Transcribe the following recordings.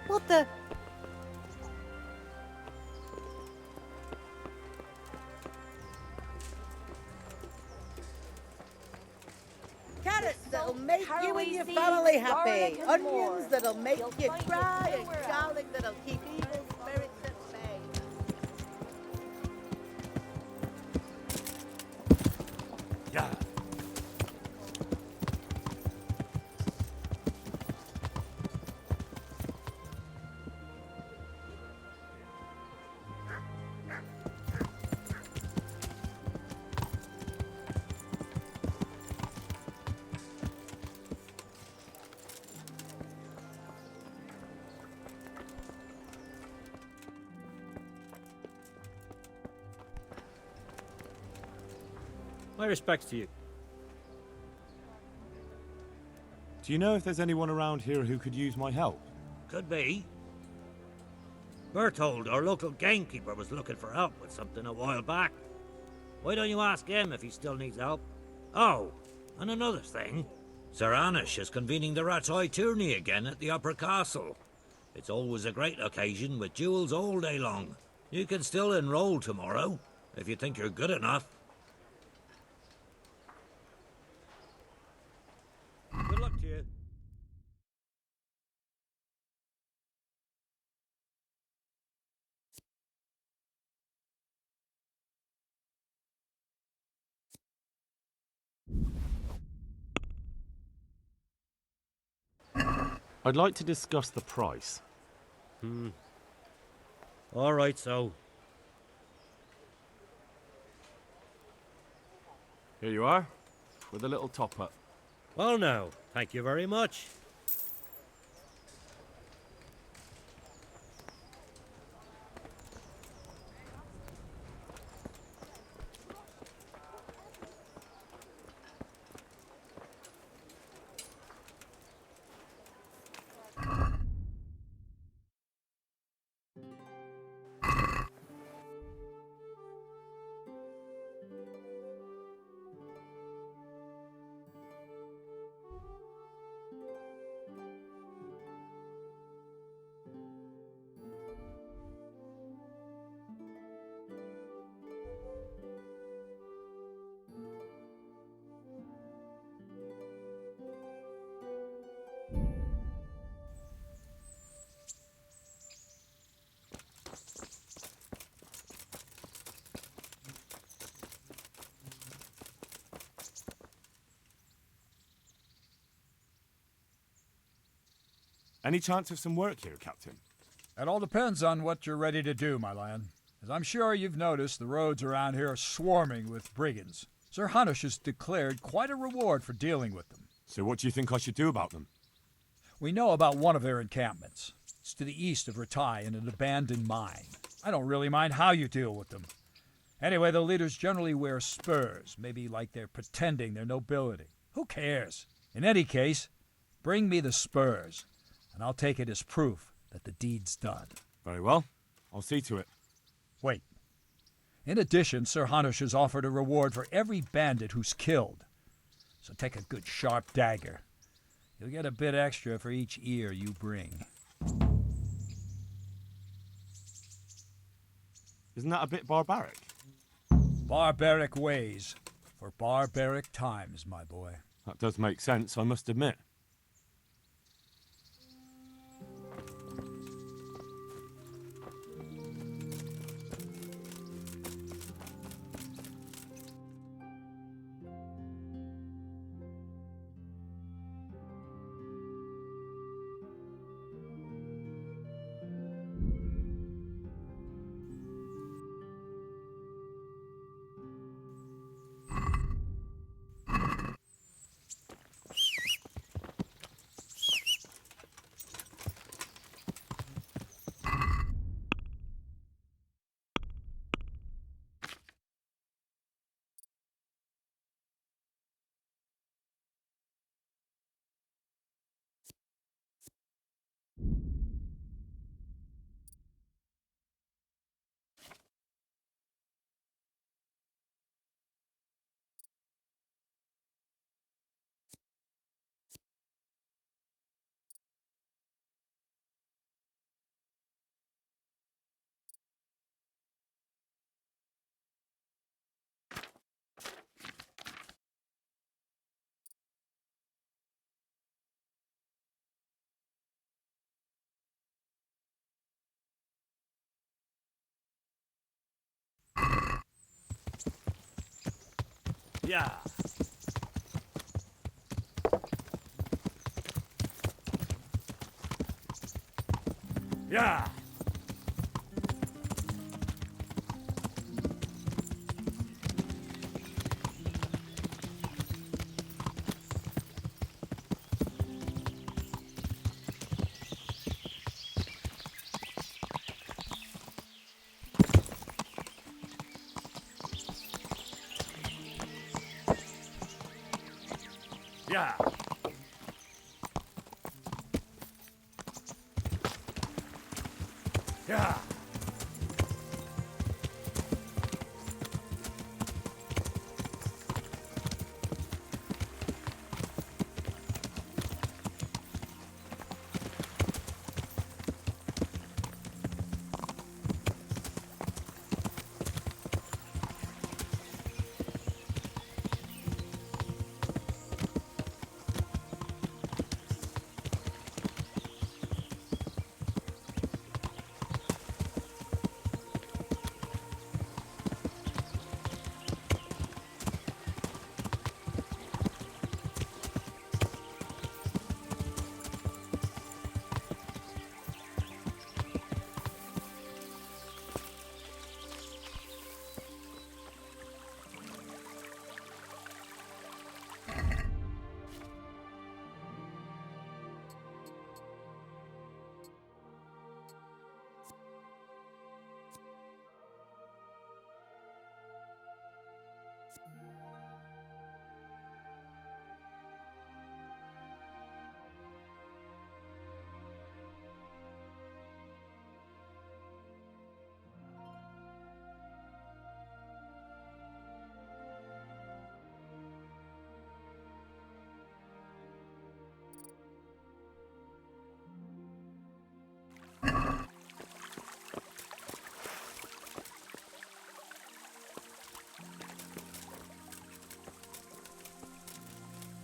What the? Carrots that'll make you and your family happy. Onions that'll make you cry, and garlic that'll keep evil spirits at bay. Yeah. My respects to you. Do you know if there's anyone around here who could use my help? Could be. Berthold, our local gamekeeper, was looking for help with something a while back. Why don't you ask him if he still needs help? Oh, and another thing. Sir Anish is convening the Rat's Eye tourney again at the Upper Castle. It's always a great occasion with duels all day long. You can still enroll tomorrow, if you think you're good enough. Good luck to you. I'd like to discuss the price. All right, so. Here you are, with a little top-up. Well now, thank you very much. Any chance of some work here, Captain? It all depends on what you're ready to do, my lion. As I'm sure you've noticed, the roads around here are swarming with brigands. Sir Hanush has declared quite a reward for dealing with them. So what do you think I should do about them? We know about one of their encampments. It's to the east of Ratai in an abandoned mine. I don't really mind how you deal with them. Anyway, the leaders generally wear spurs, maybe like they're pretending they're nobility. Who cares? In any case, bring me the spurs, and I'll take it as proof that the deed's done. Very well. I'll see to it. Wait. In addition, Sir Hanush has offered a reward for every bandit who's killed. So take a good sharp dagger. You'll get a bit extra for each ear you bring. Isn't that a bit barbaric? Barbaric ways for barbaric times, my boy. That does make sense, I must admit. Yeah. Yeah. Yeah. Yeah.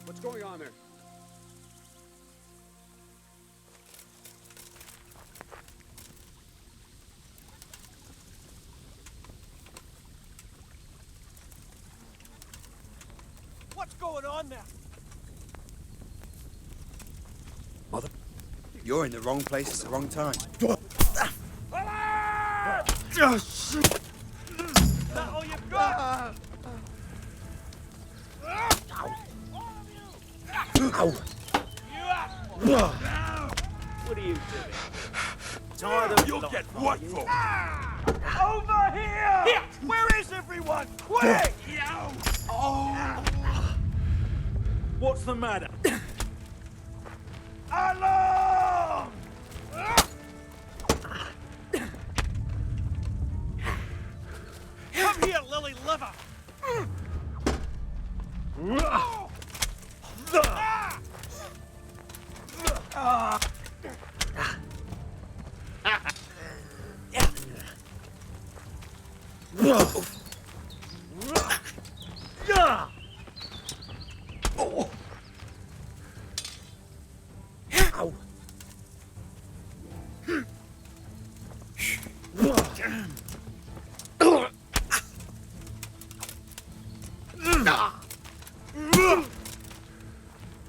What's going on there? What's going on there? Mother, you're in the wrong place at the wrong time. Is that all you've got? What are you doing? Tired of You'll get what for? Over here! Here! Where is everyone? Quick! What's the matter? Alarm! Come here, lily liver!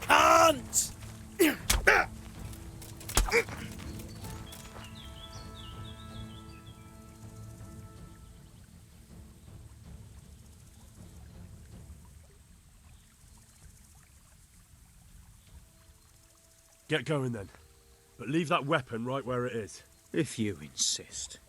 Can't! Get going then. But leave that weapon right where it is. If you insist.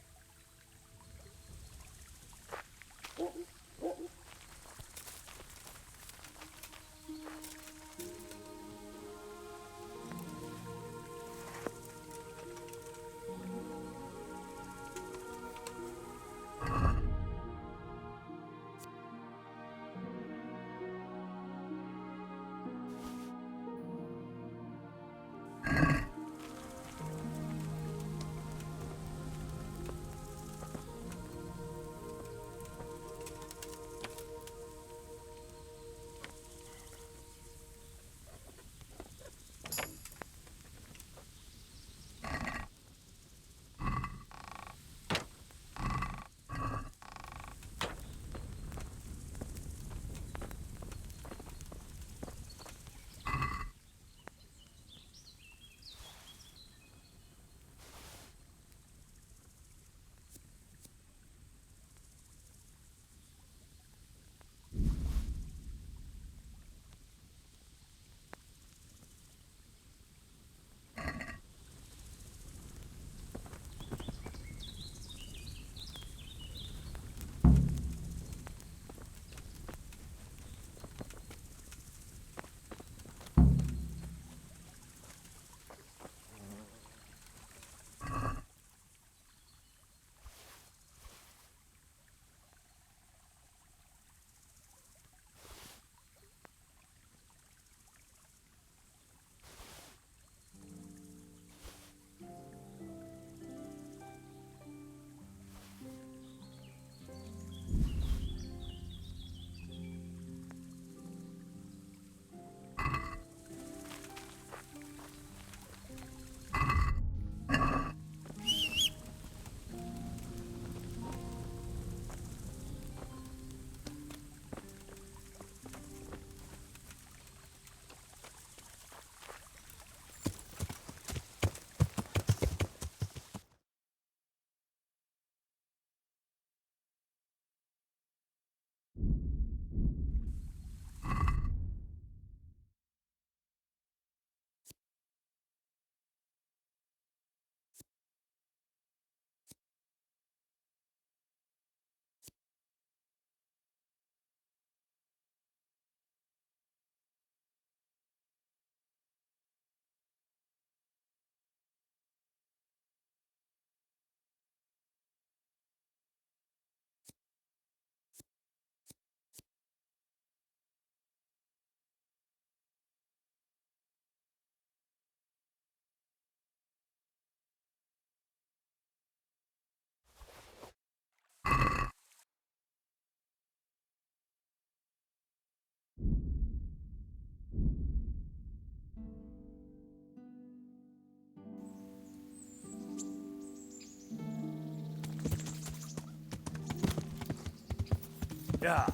Yeah.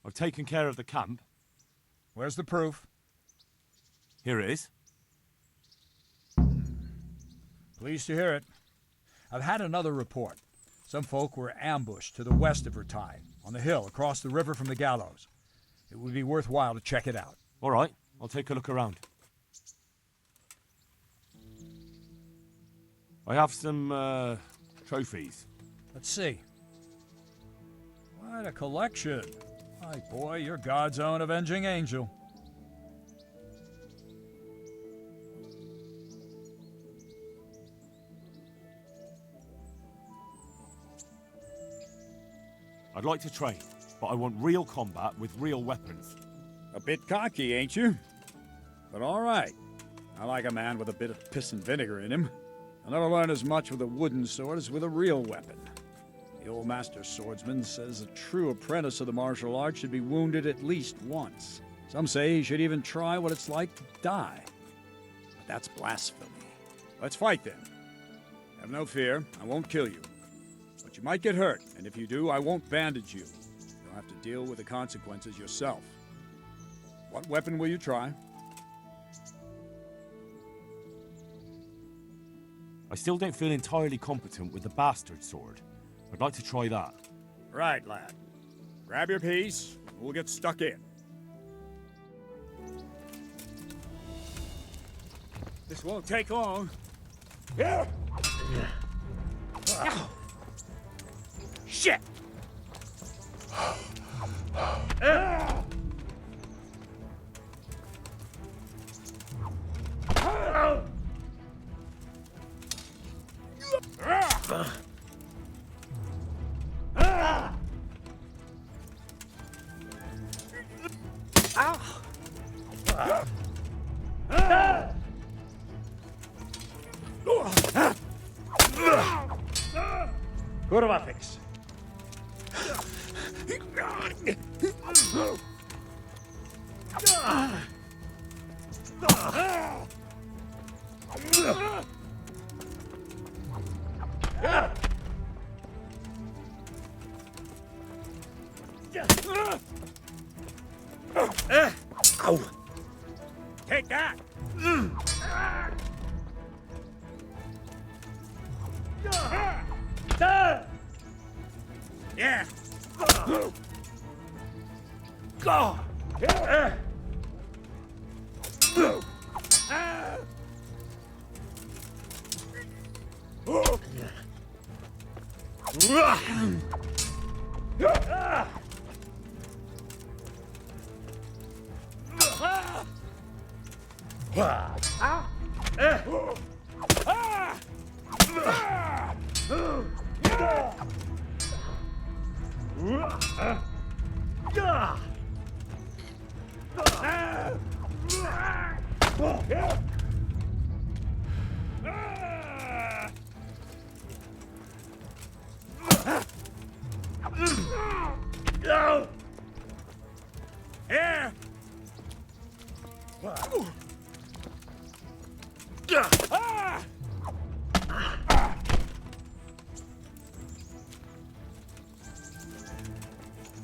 I've taken care of the camp. Where's the proof? Here it is. Pleased to hear it. I've had another report. Some folk were ambushed to the west of Parte, on the hill across the river from the gallows. It would be worthwhile to check it out. All right, I'll take a look around. I have some, trophies. Let's see. Quite a collection. My boy, you're God's own avenging angel. I'd like to train, but I want real combat with real weapons. A bit cocky, ain't you? But all right. I like a man with a bit of piss and vinegar in him. I'll never learn as much with a wooden sword as with a real weapon. The old master swordsman says a true apprentice of the martial arts should be wounded at least once. Some say he should even try what it's like to die. But that's blasphemy. Let's fight then. Have no fear, I won't kill you. But you might get hurt, and if you do, I won't bandage you. You'll have to deal with the consequences yourself. What weapon will you try? I still don't feel entirely competent with the bastard sword. I'd like to try that. Right, lad. Grab your piece, and we'll get stuck in. This won't take long. Yeah. Shit! Kurwa fix. Take that! Yeah! Go! Here!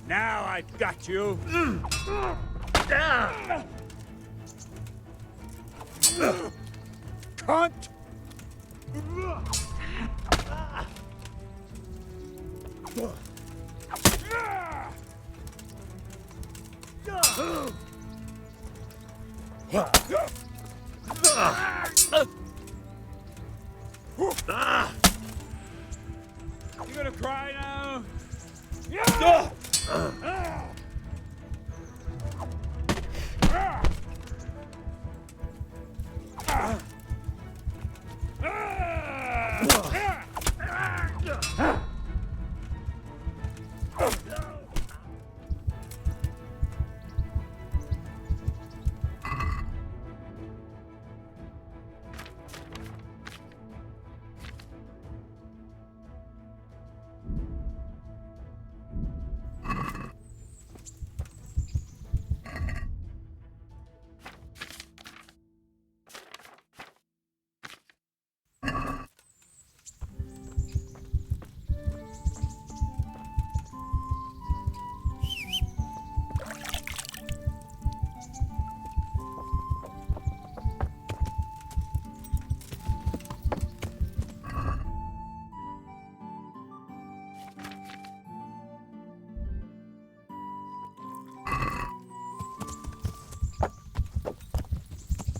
Now I've got you. Cunt! You gonna cry now?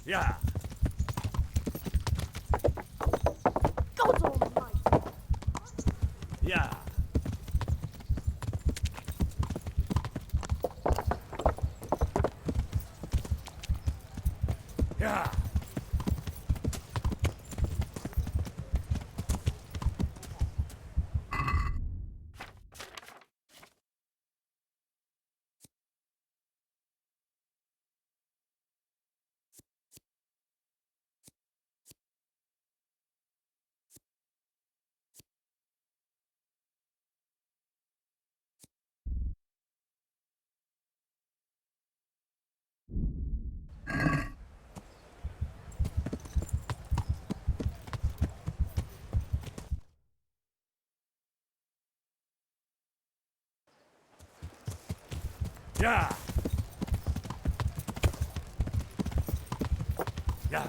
Yeah. God almighty. Yeah. Yeah. Yeah. Yeah.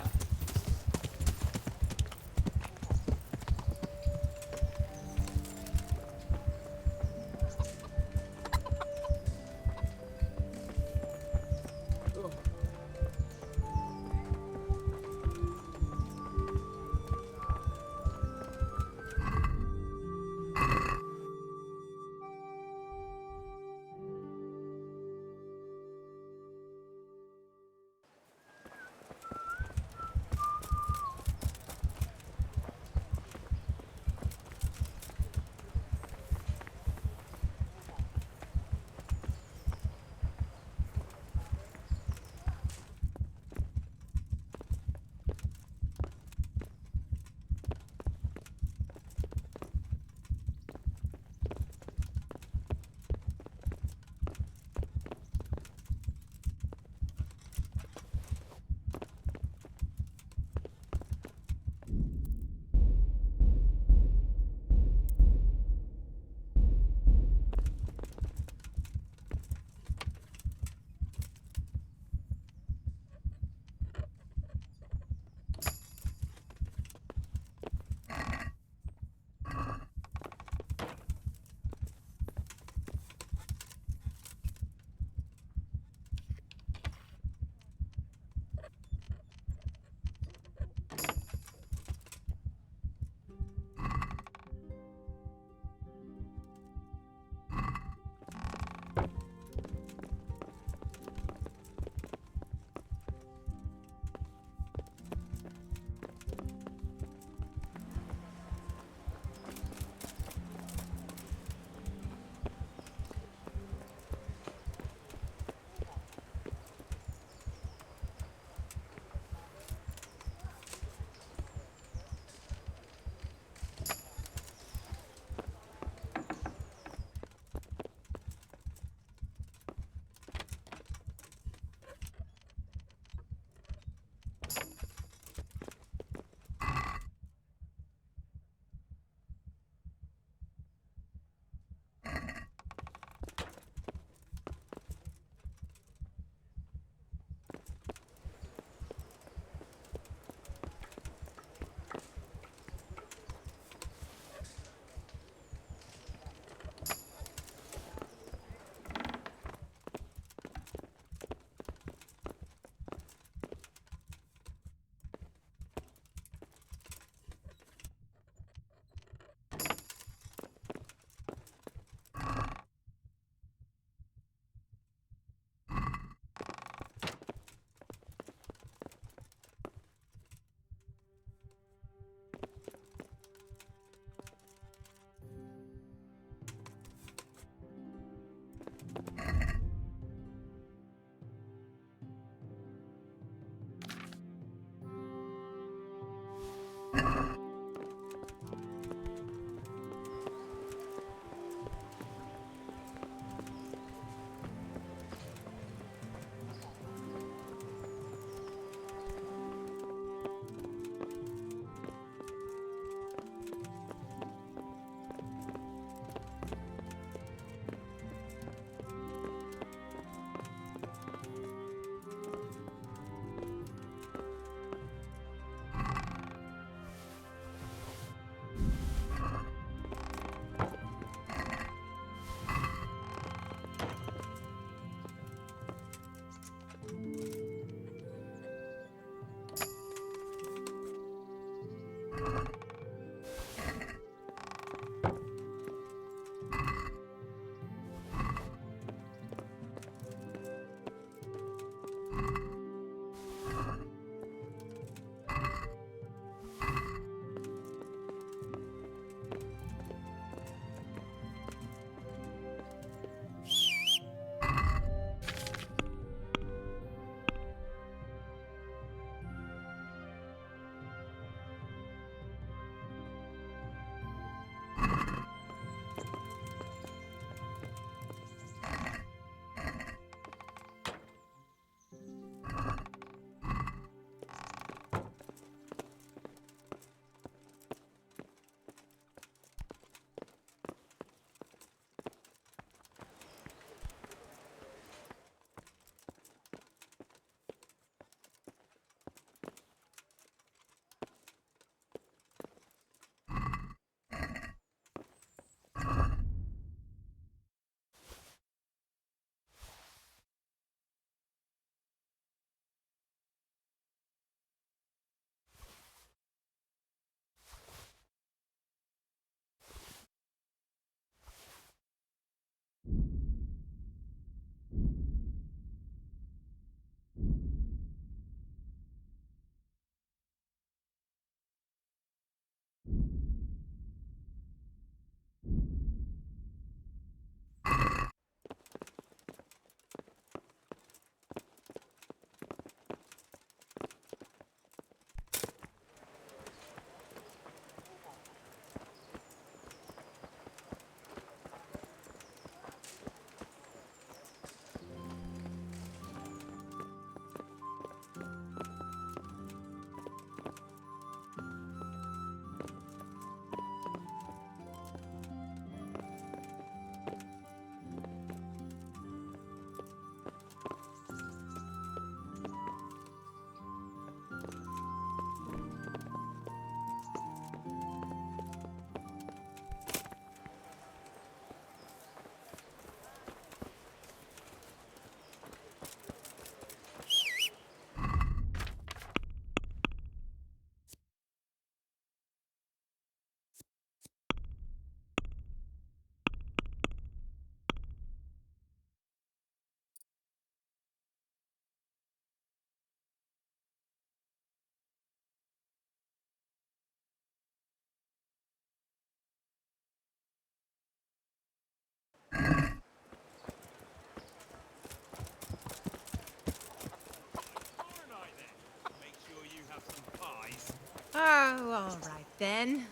Oh, all right then.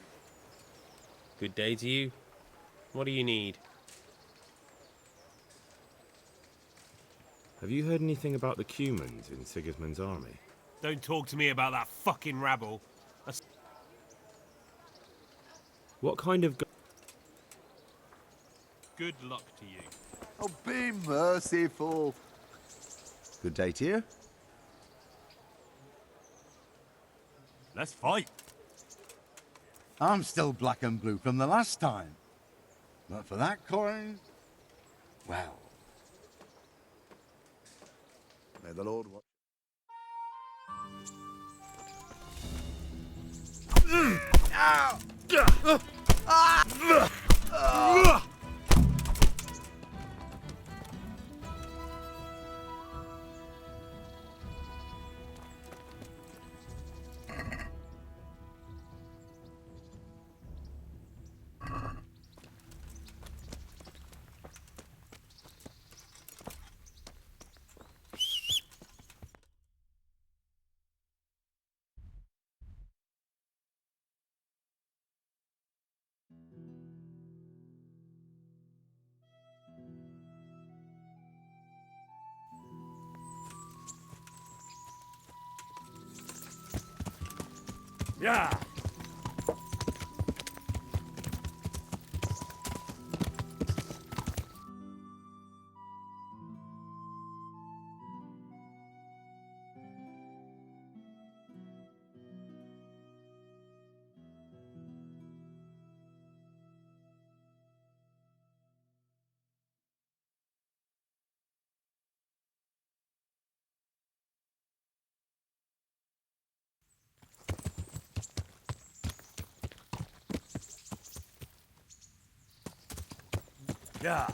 Good day to you. What do you need? Have you heard anything about the Cumans in Sigismund's army? Don't talk to me about that fucking rabble. What kind of... Good luck to you. Oh, be merciful. Good day to you. Let's fight. I'm still black and blue from the last time. But for that coin, well. May the Lord watch. Yeah. Yeah.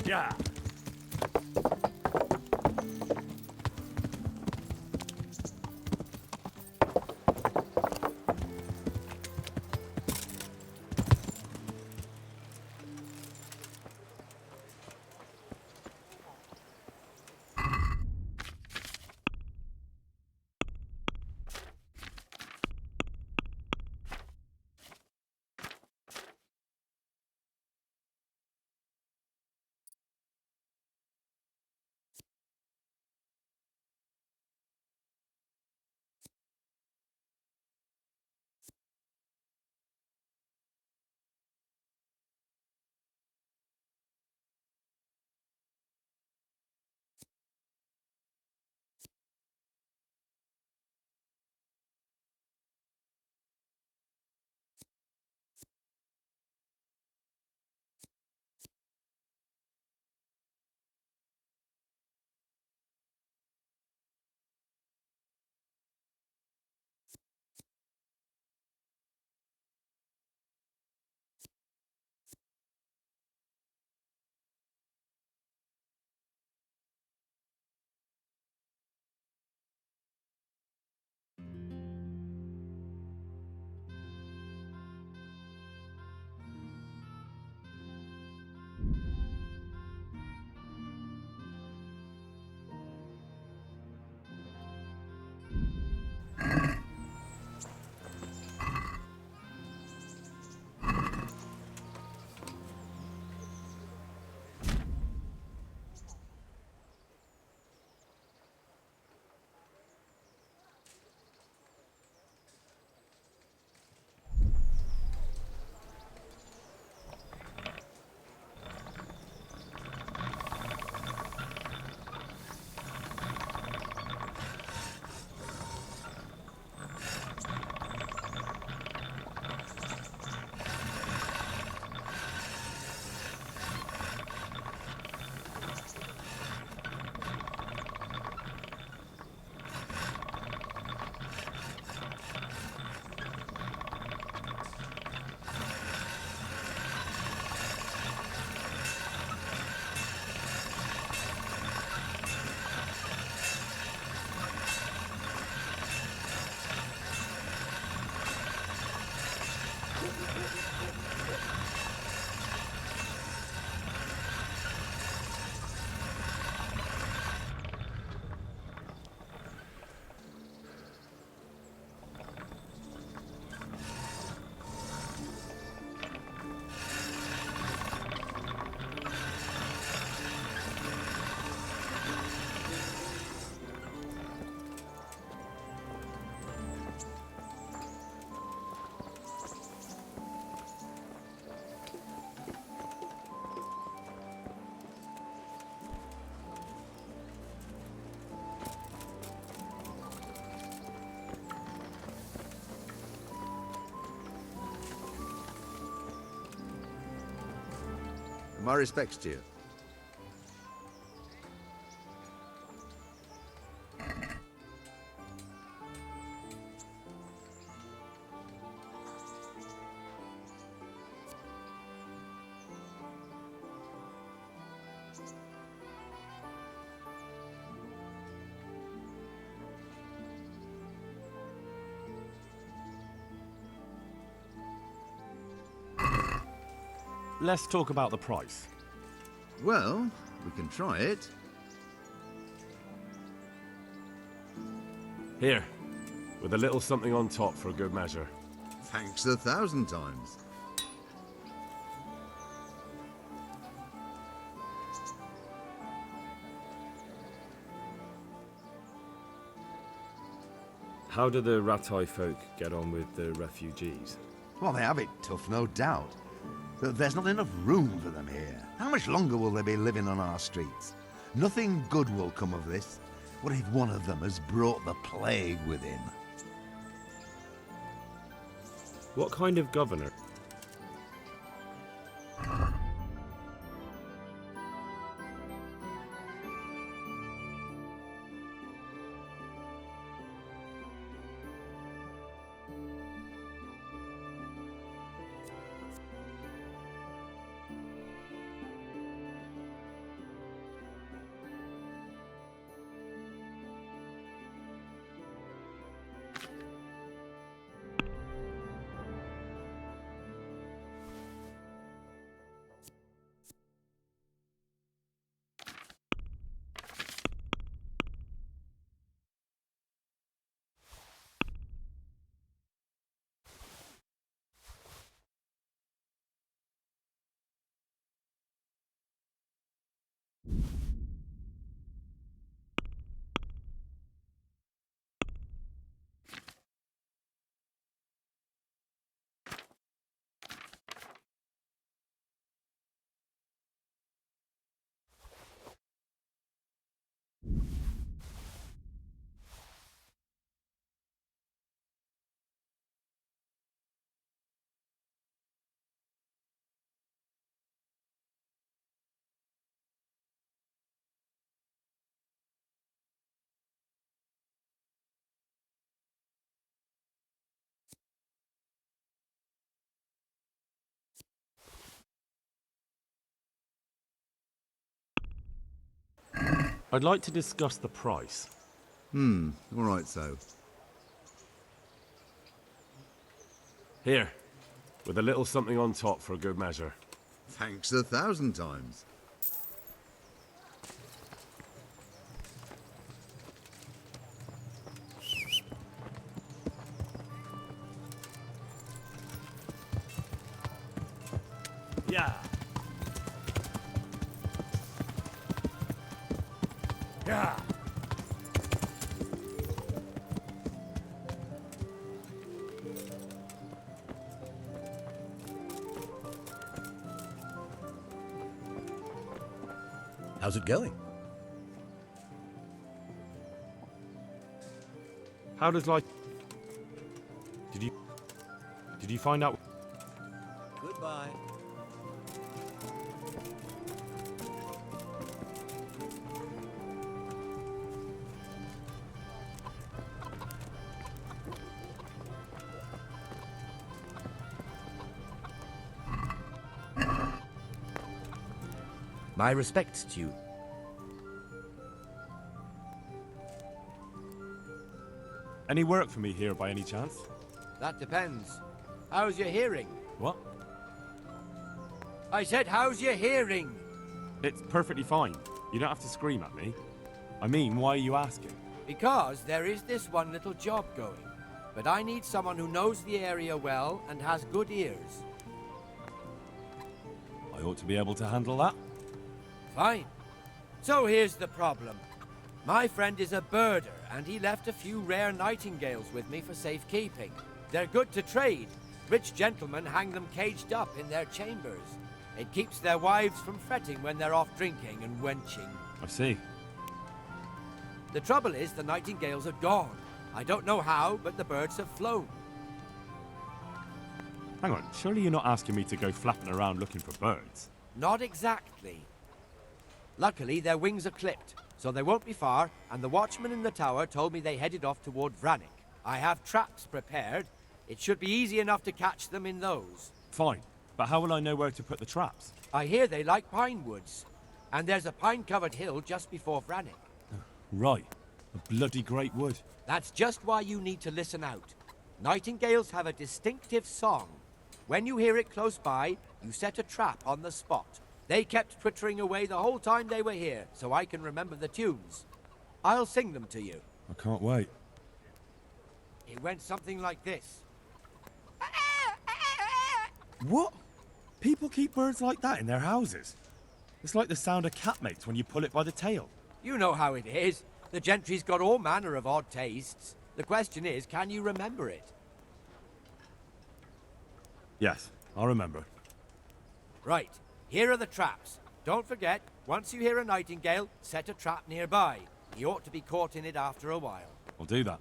Yeah. My respects to you. Let's talk about the price. Well, we can try it. Here, with a little something on top for a good measure. Thanks 1,000 times. How do the Ratai folk get on with the refugees? Well, they have it tough, no doubt. But there's not enough room for them here. How much longer will they be living on our streets? Nothing good will come of this. What if one of them has brought the plague with him? What kind of governor? I'd like to discuss the price. All right, so. Here, with a little something on top for a good measure. Thanks 1,000 times. Yeah. Yeah. How's it going? How does life... Did you find out... Goodbye. My respects to you. Any work for me here by any chance? That depends. How's your hearing? What? I said, how's your hearing? It's perfectly fine. You don't have to scream at me. I mean, why are you asking? Because there is this one little job going. But I need someone who knows the area well and has good ears. I ought to be able to handle that. Fine. So here's the problem. My friend is a birder, and he left a few rare nightingales with me for safekeeping. They're good to trade. Rich gentlemen hang them caged up in their chambers. It keeps their wives from fretting when they're off drinking and wenching. I see. The trouble is the nightingales are gone. I don't know how, but the birds have flown. Hang on, surely you're not asking me to go flapping around looking for birds? Not exactly. Luckily, their wings are clipped, so they won't be far, and the watchman in the tower told me they headed off toward Vranik. I have traps prepared. It should be easy enough to catch them in those. Fine, but how will I know where to put the traps? I hear they like pine woods, and there's a pine-covered hill just before Vranik. Right, a bloody great wood. That's just why you need to listen out. Nightingales have a distinctive song. When you hear it close by, you set a trap on the spot. They kept twittering away the whole time they were here, so I can remember the tunes. I'll sing them to you. I can't wait. It went something like this. What? People keep birds like that in their houses? It's like the sound a cat makes when you pull it by the tail. You know how it is. The gentry's got all manner of odd tastes. The question is, can you remember it? Yes, I'll remember. Right, here are the traps. Don't forget, once you hear a nightingale, set a trap nearby. He ought to be caught in it after a while. I'll do that.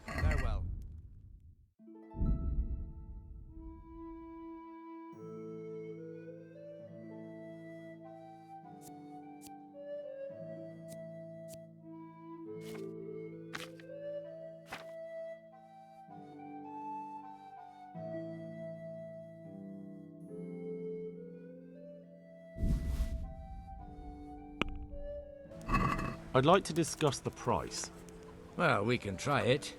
Farewell. I'd like to discuss the price. Well, we can try it.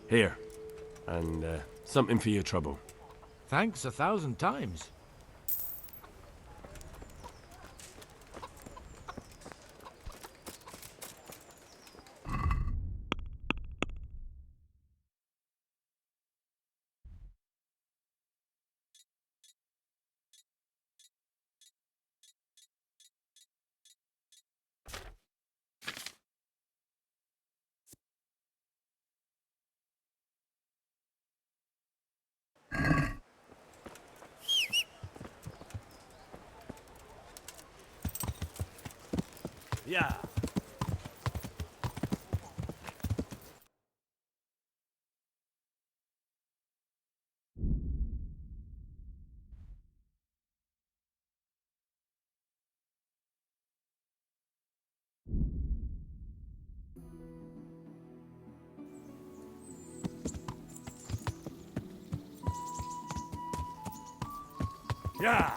Here. And something for your trouble. Thanks 1,000 times. Yeah. Yeah.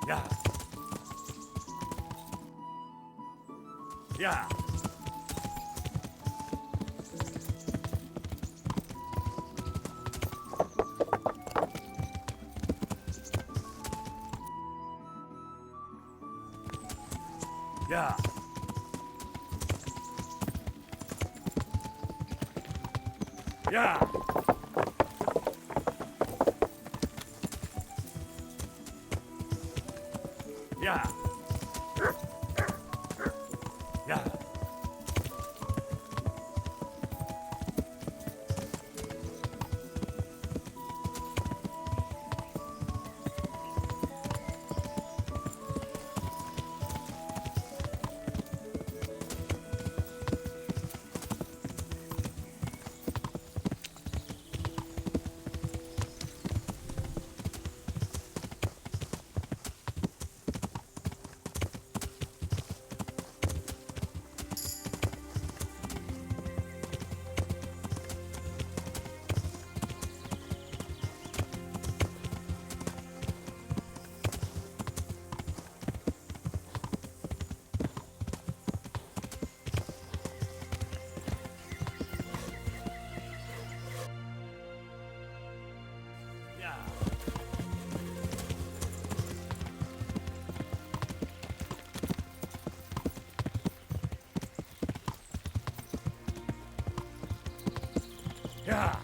Yeah. Yeah. Yeah. Yeah. Yeah. Yeah. Yeah.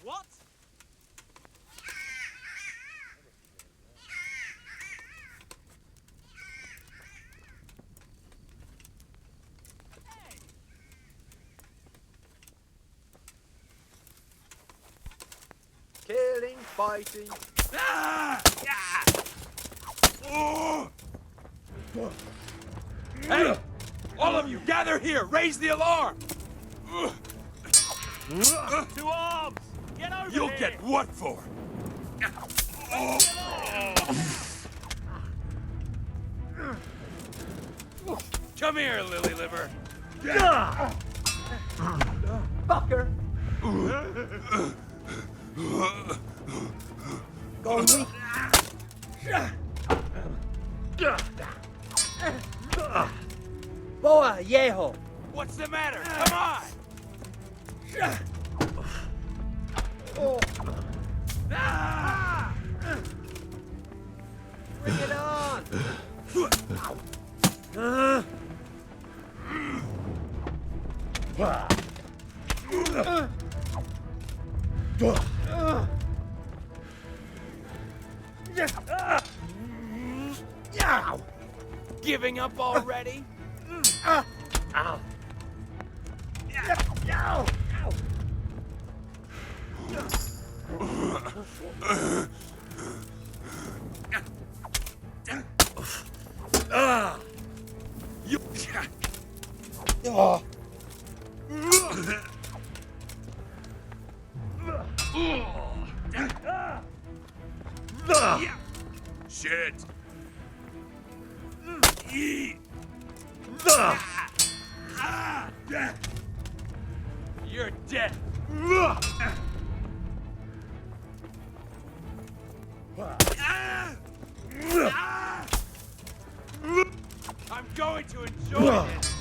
What? Killing, fighting. Hey! All of you, gather here! Raise the alarm! To arms! Get over You'll here! get what for? Come here, lily liver! Fucker! Go weak. Boa, Yeho! What's the matter? Come on! Bring it on! Giving up already? You. Shit. You're dead. I'm going to enjoy this.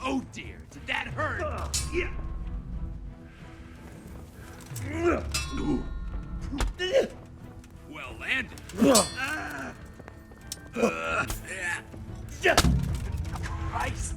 Oh dear, did that hurt? Well landed. Christ.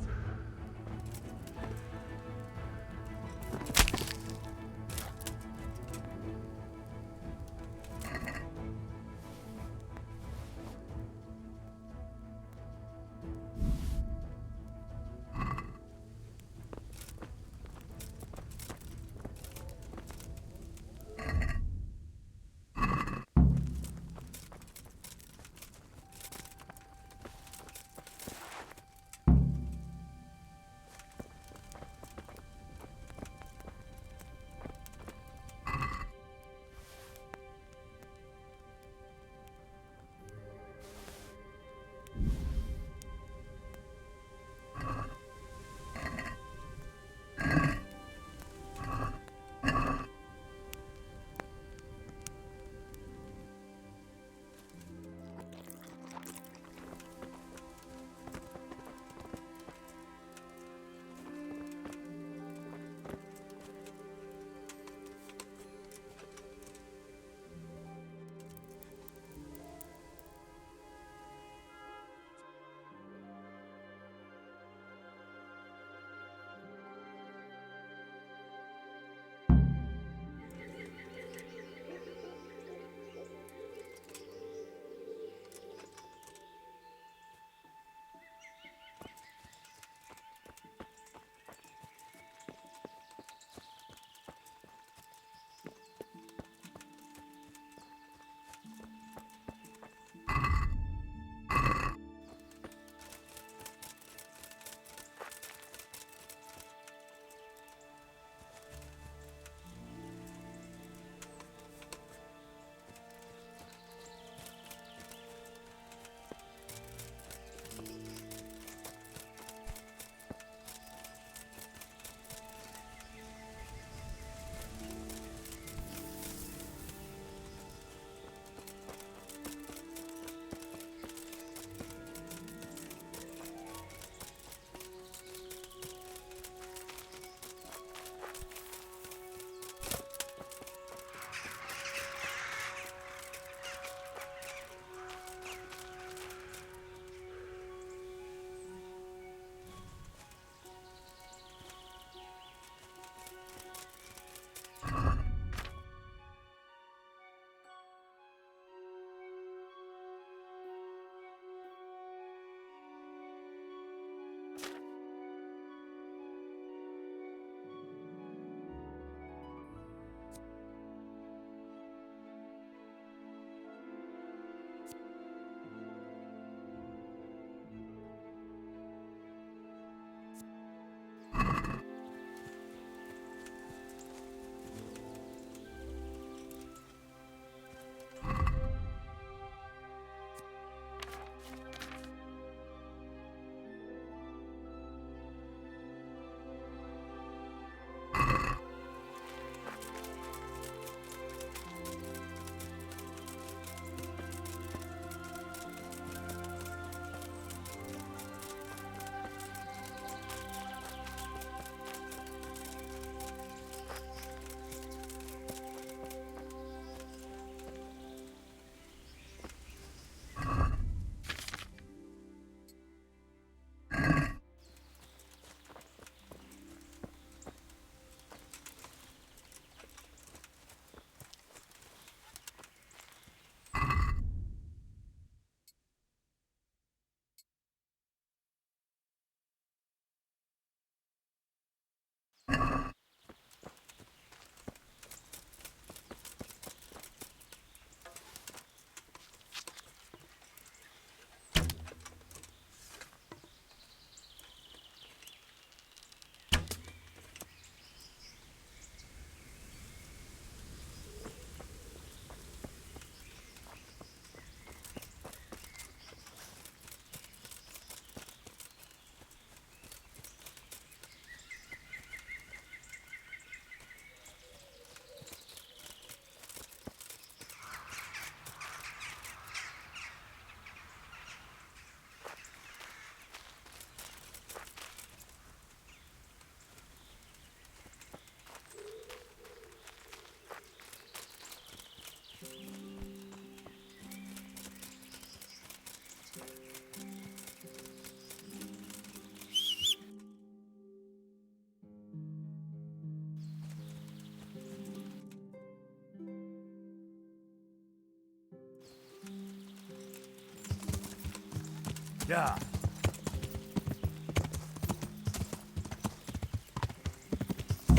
Yeah.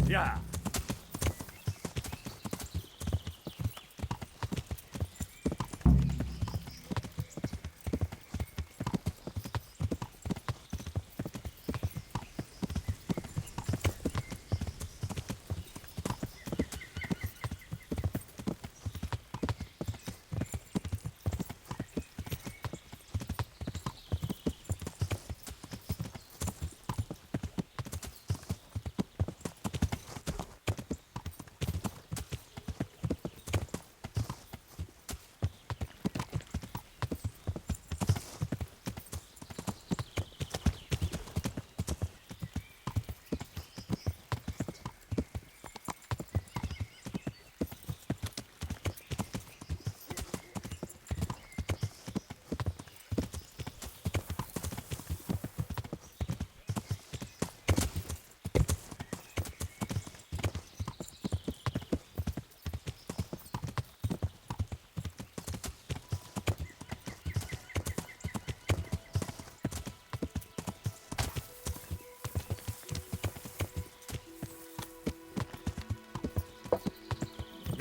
Yeah.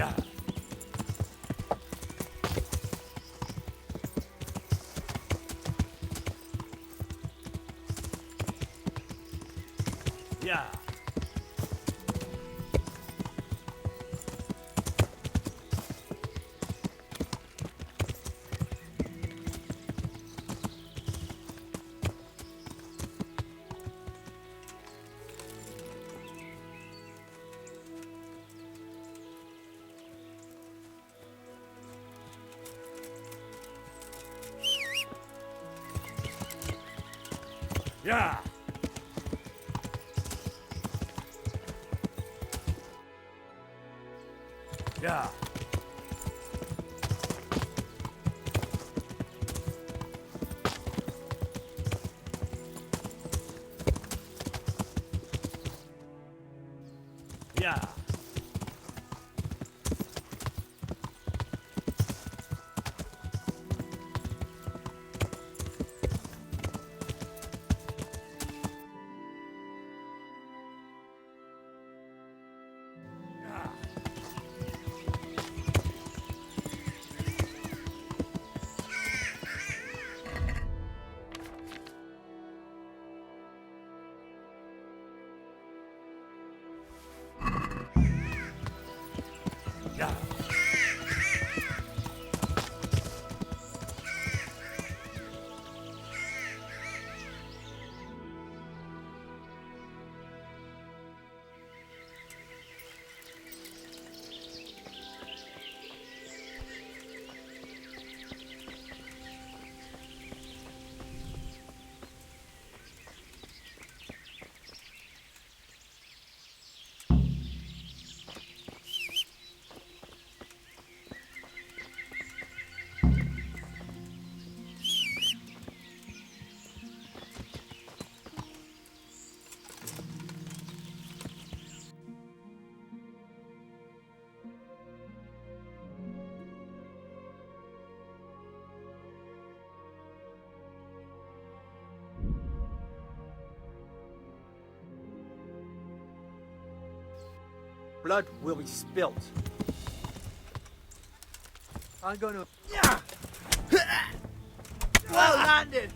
Yeah. Yeah. Yeah. Yeah. Yeah. Blood will be spilt. I'm gonna... Well landed!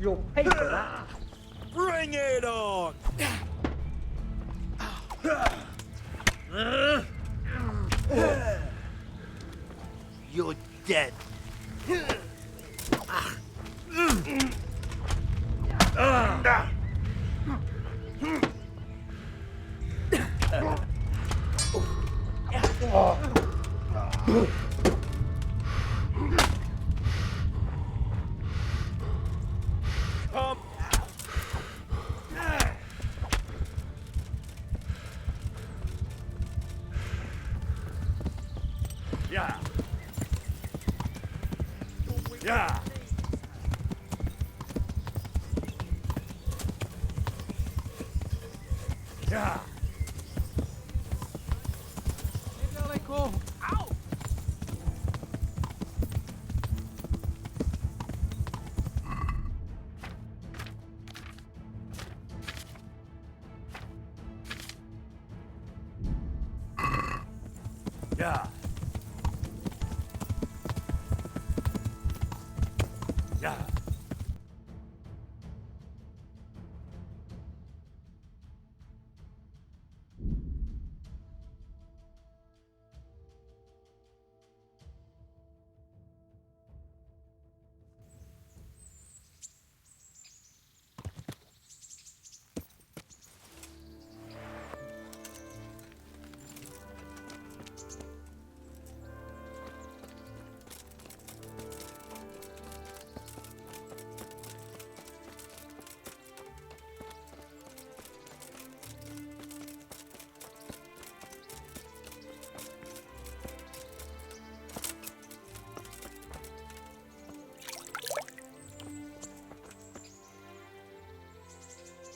You'll pay for that. Bring it on! You're dead. Yeah. Yeah. Yeah. Ow! Yeah. Yeah.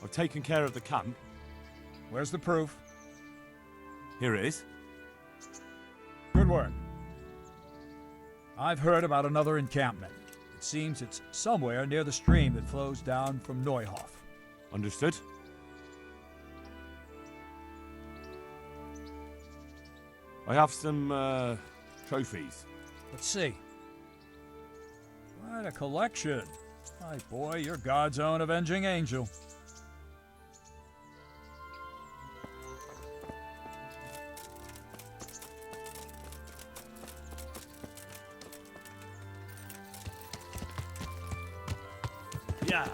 I've taken care of the camp. Where's the proof? Here it is. Good work. I've heard about another encampment. It seems it's somewhere near the stream that flows down from Neuhof. Understood. I have some, trophies. Let's see. Quite a collection. My boy, you're God's own avenging angel. Yeah.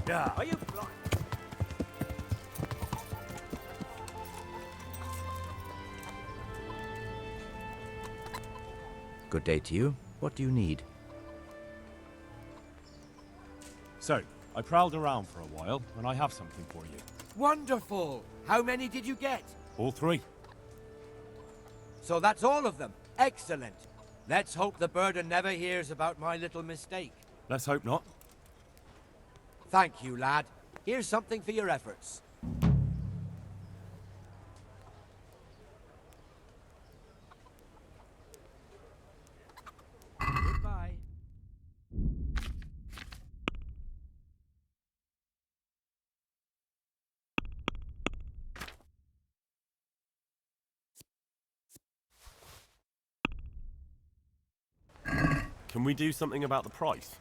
Yeah. Are you blind? Good day to you. What do you need? So, I prowled around for a while, and I have something for you. Wonderful! How many did you get? All 3. So that's all of them. Excellent. Let's hope the burden never hears about my little mistake. Let's hope not. Thank you, lad. Here's something for your efforts. Goodbye. Can we do something about the price?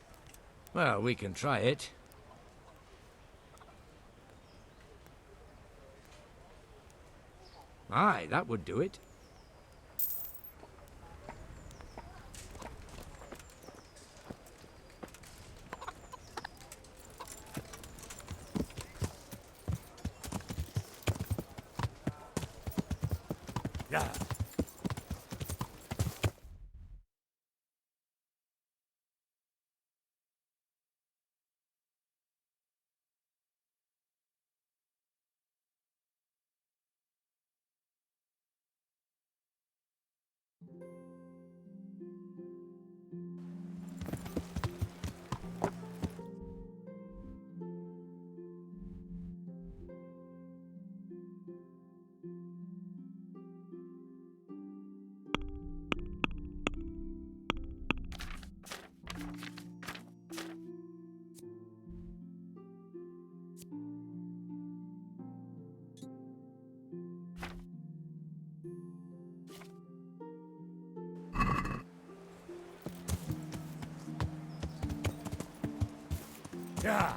Well, we can try it. Aye, that would do it. Yeah. Yeah.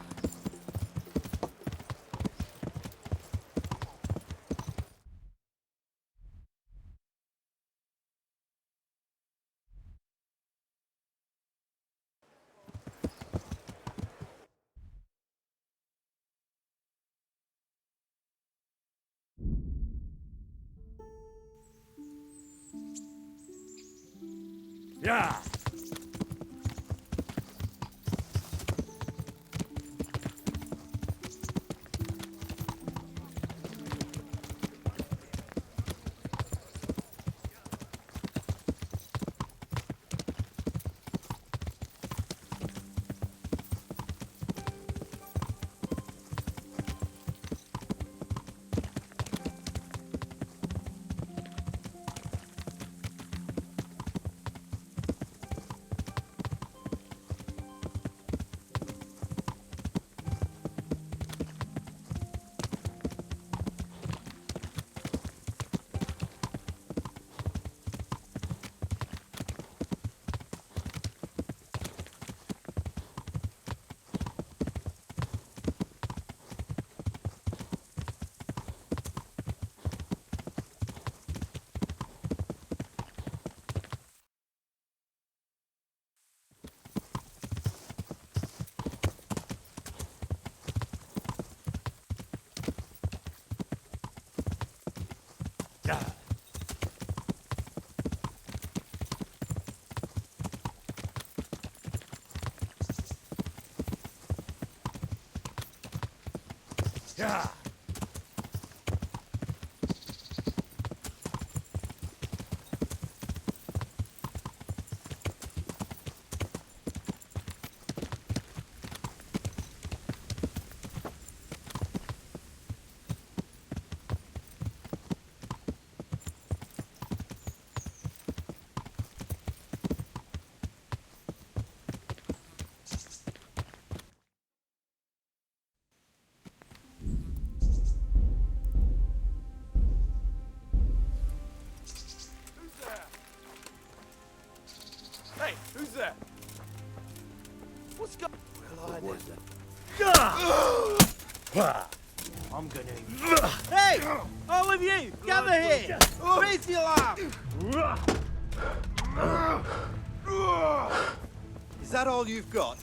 Yeah. Yeah. Hey, who's there? What's going on? What was that? I'm gonna... Hey! All of you! Gather here! Raise the alarm! Is that all you've got?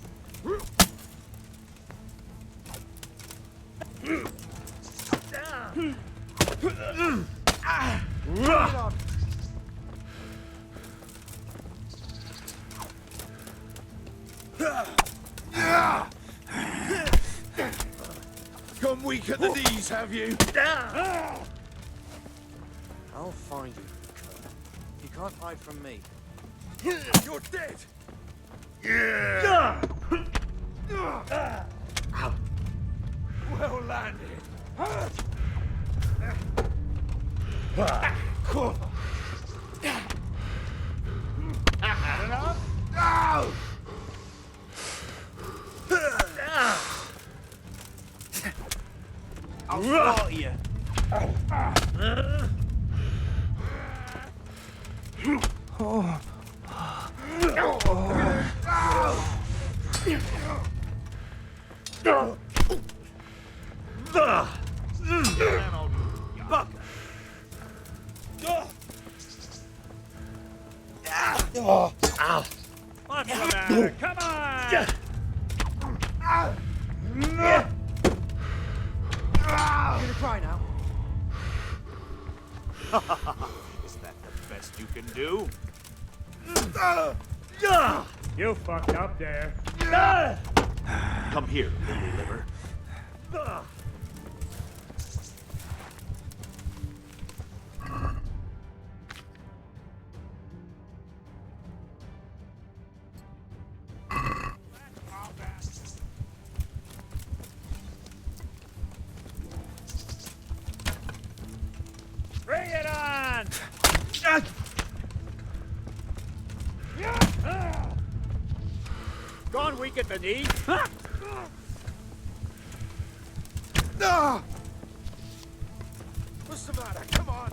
Come weak at the knees, have you? I'll find you. You can't hide from me. You're dead! Yeah! Well landed. I'll slaughter you. What's the matter? Come on! You gonna cry now? Is that the best you can do? You fucked up there. Come here, little liver. Bring it on! Gone weak at the knee? What's the matter? Come on!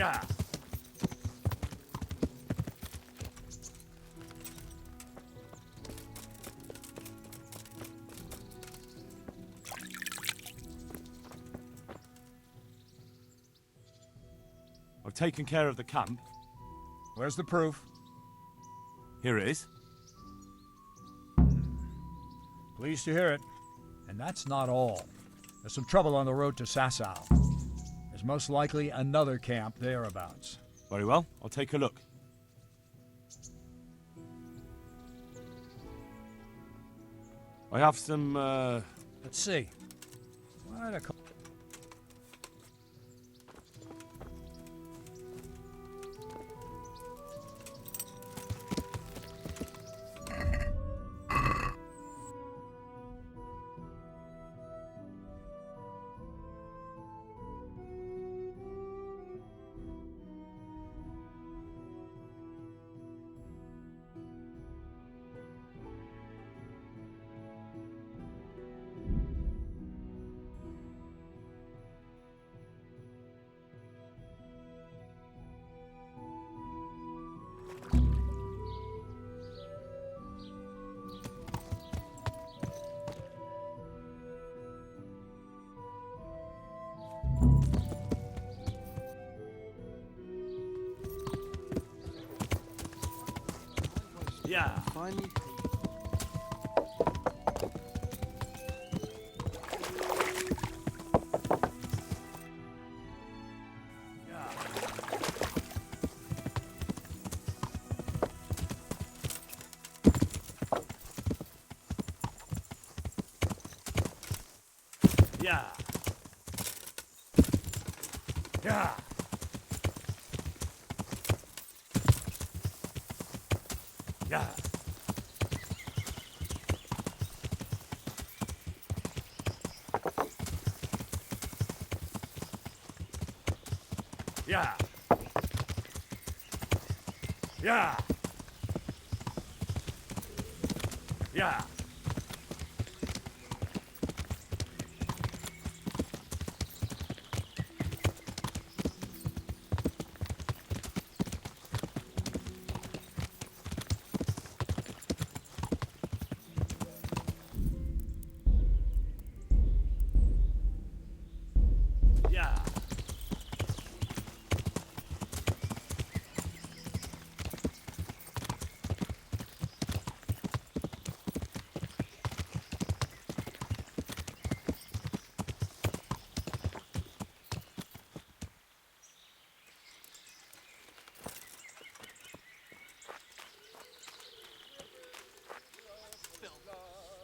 Yeah. I've taken care of the camp. Where's the proof? Here it is. Pleased to hear it. And that's not all. There's some trouble on the road to Sasau. There's most likely another camp thereabouts. Very well, I'll take a look. I have some, Let's see. Quite a Yeah. Finally. Yeah. Yeah. Yeah. Yeah. Yeah. Yeah. Yeah.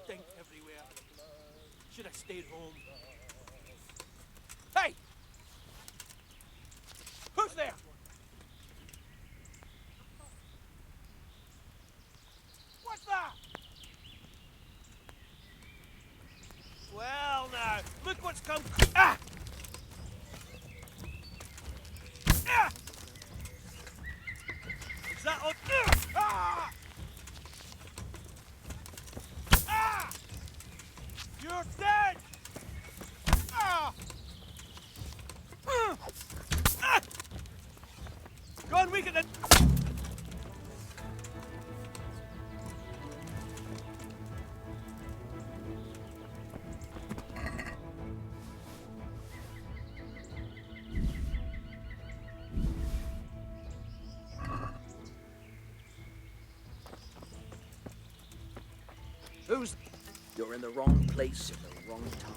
Stink everywhere. Should have stayed home. Hey! Who's there? What's that? Well now, look what's come. Ah! Ah! Is that on? Ah! Ah! You're dead! Ah! Ah! Go on, weaken it! Who's... You're in the wrong place at the wrong time.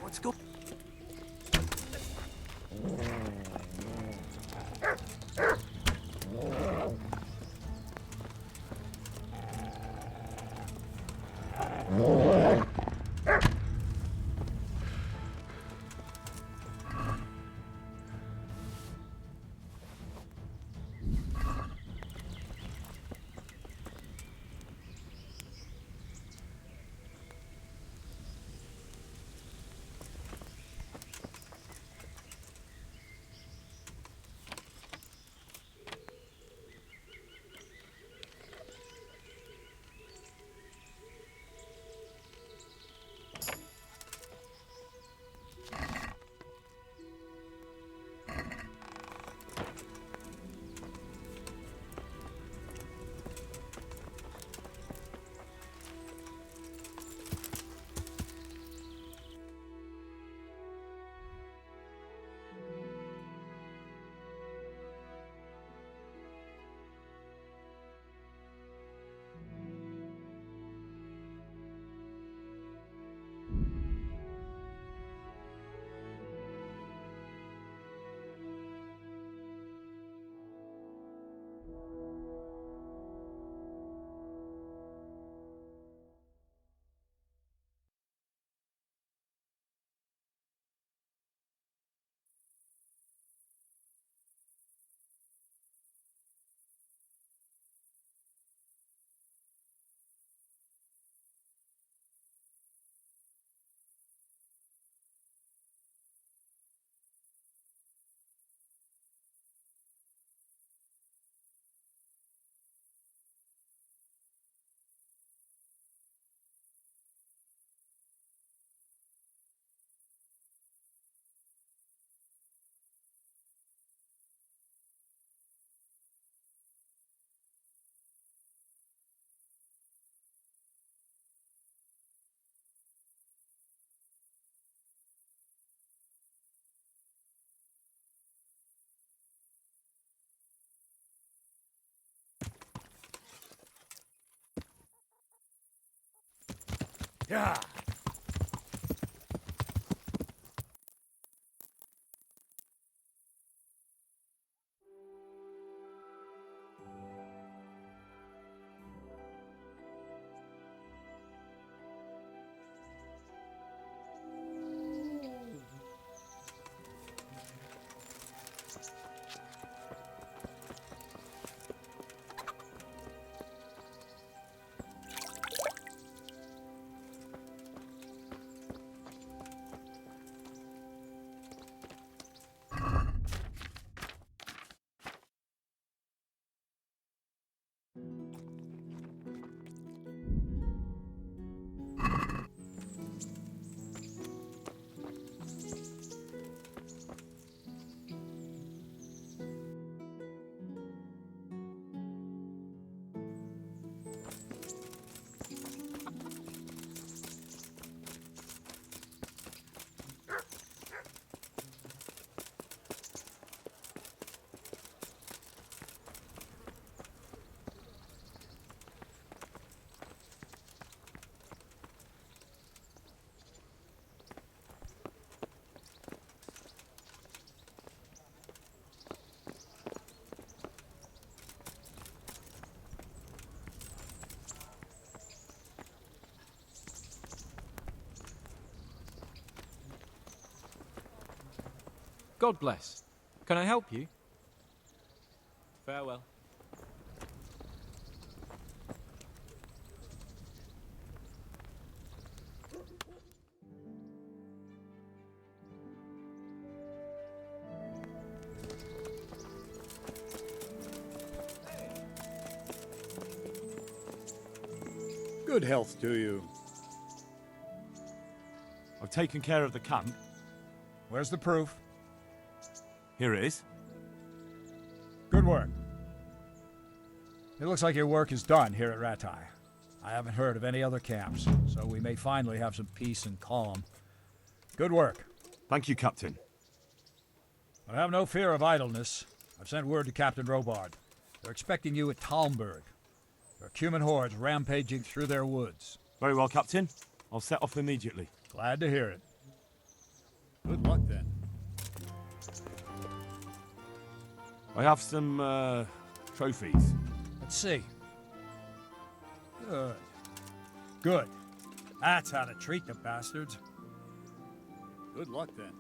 What's going on? Yeah. God bless. Can I help you? Farewell. Good health to you. I've taken care of the camp. Where's the proof? Here it is. Good work. It looks like your work is done here at Ratai. I haven't heard of any other camps, so we may finally have some peace and calm. Good work. Thank you, Captain. But have no fear of idleness. I've sent word to Captain Robard. They're expecting you at Talmberg. There are Cuman hordes rampaging through their woods. Very well, Captain. I'll set off immediately. Glad to hear it. Good luck, then. I have some, trophies. Let's see. Good. Good. That's how to treat the bastards. Good luck, then.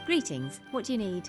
Greetings. What do you need?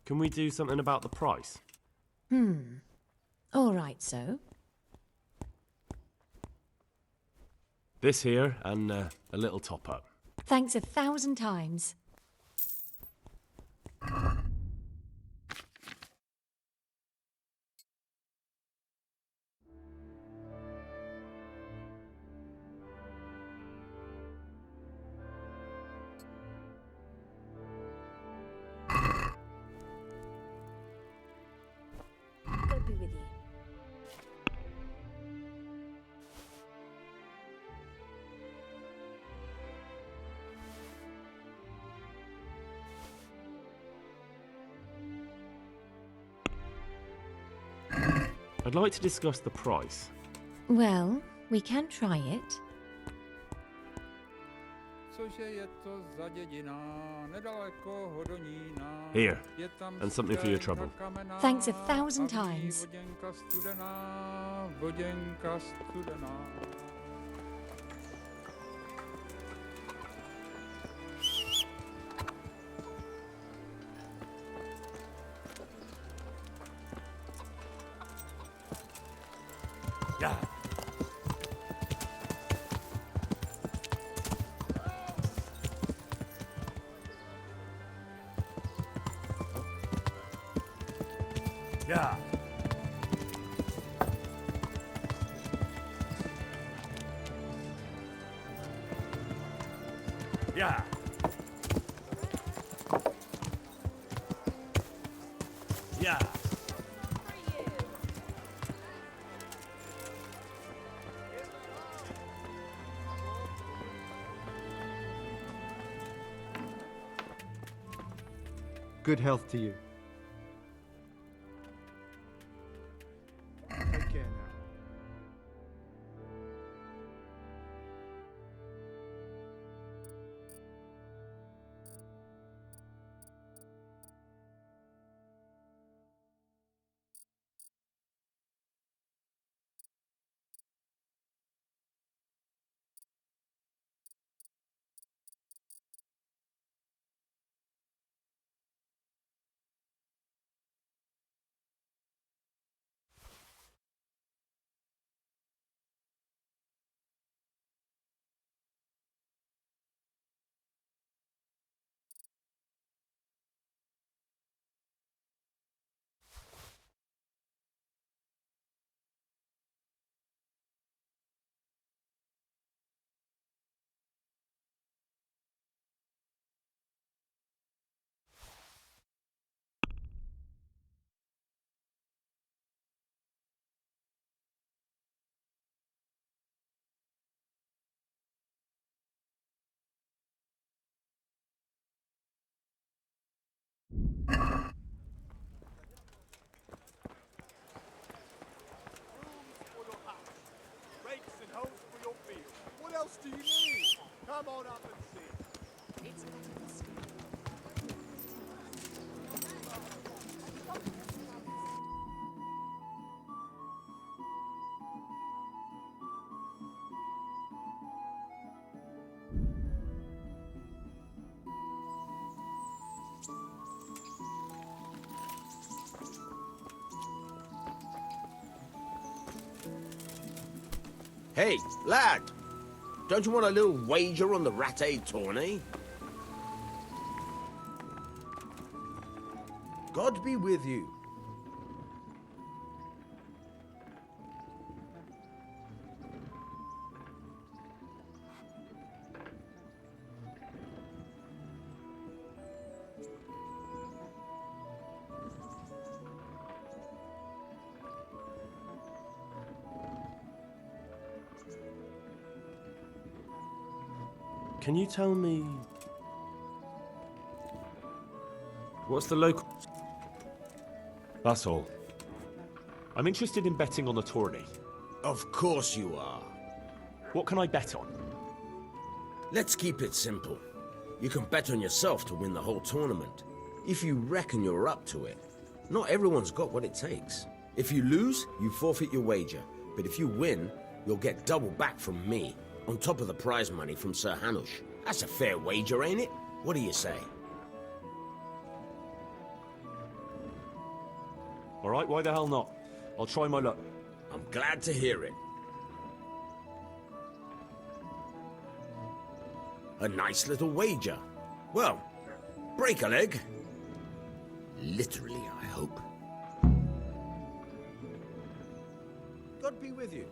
Can we do something about the price? All right, so. This here, and a little top-up. Thanks 1,000 times. God be with you. I'd like to discuss the price. Well, we can try it. Here, and something for your trouble. Thanks 1,000 times. Yeah. Yeah. Yeah. Yeah. Good health to you. Take care now. What else do you need? Come on up and see. Hey, lad! Don't you want a little wager on the Parte tourney? God be with you. Can you tell me... what's the local... That's all. I'm interested in betting on the tourney. Of course you are. What can I bet on? Let's keep it simple. You can bet on yourself to win the whole tournament, if you reckon you're up to it. Not everyone's got what it takes. If you lose, you forfeit your wager. But if you win, you'll get double back from me, on top of the prize money from Sir Hanush. That's a fair wager, ain't it? What do you say? All right, why the hell not? I'll try my luck. I'm glad to hear it. A nice little wager. Well, break a leg. Literally, I hope. God be with you.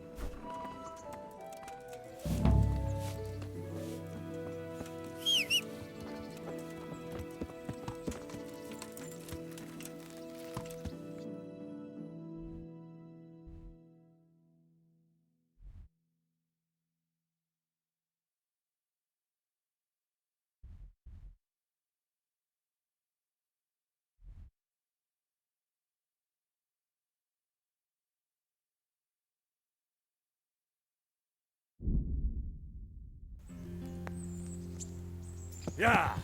Yeah.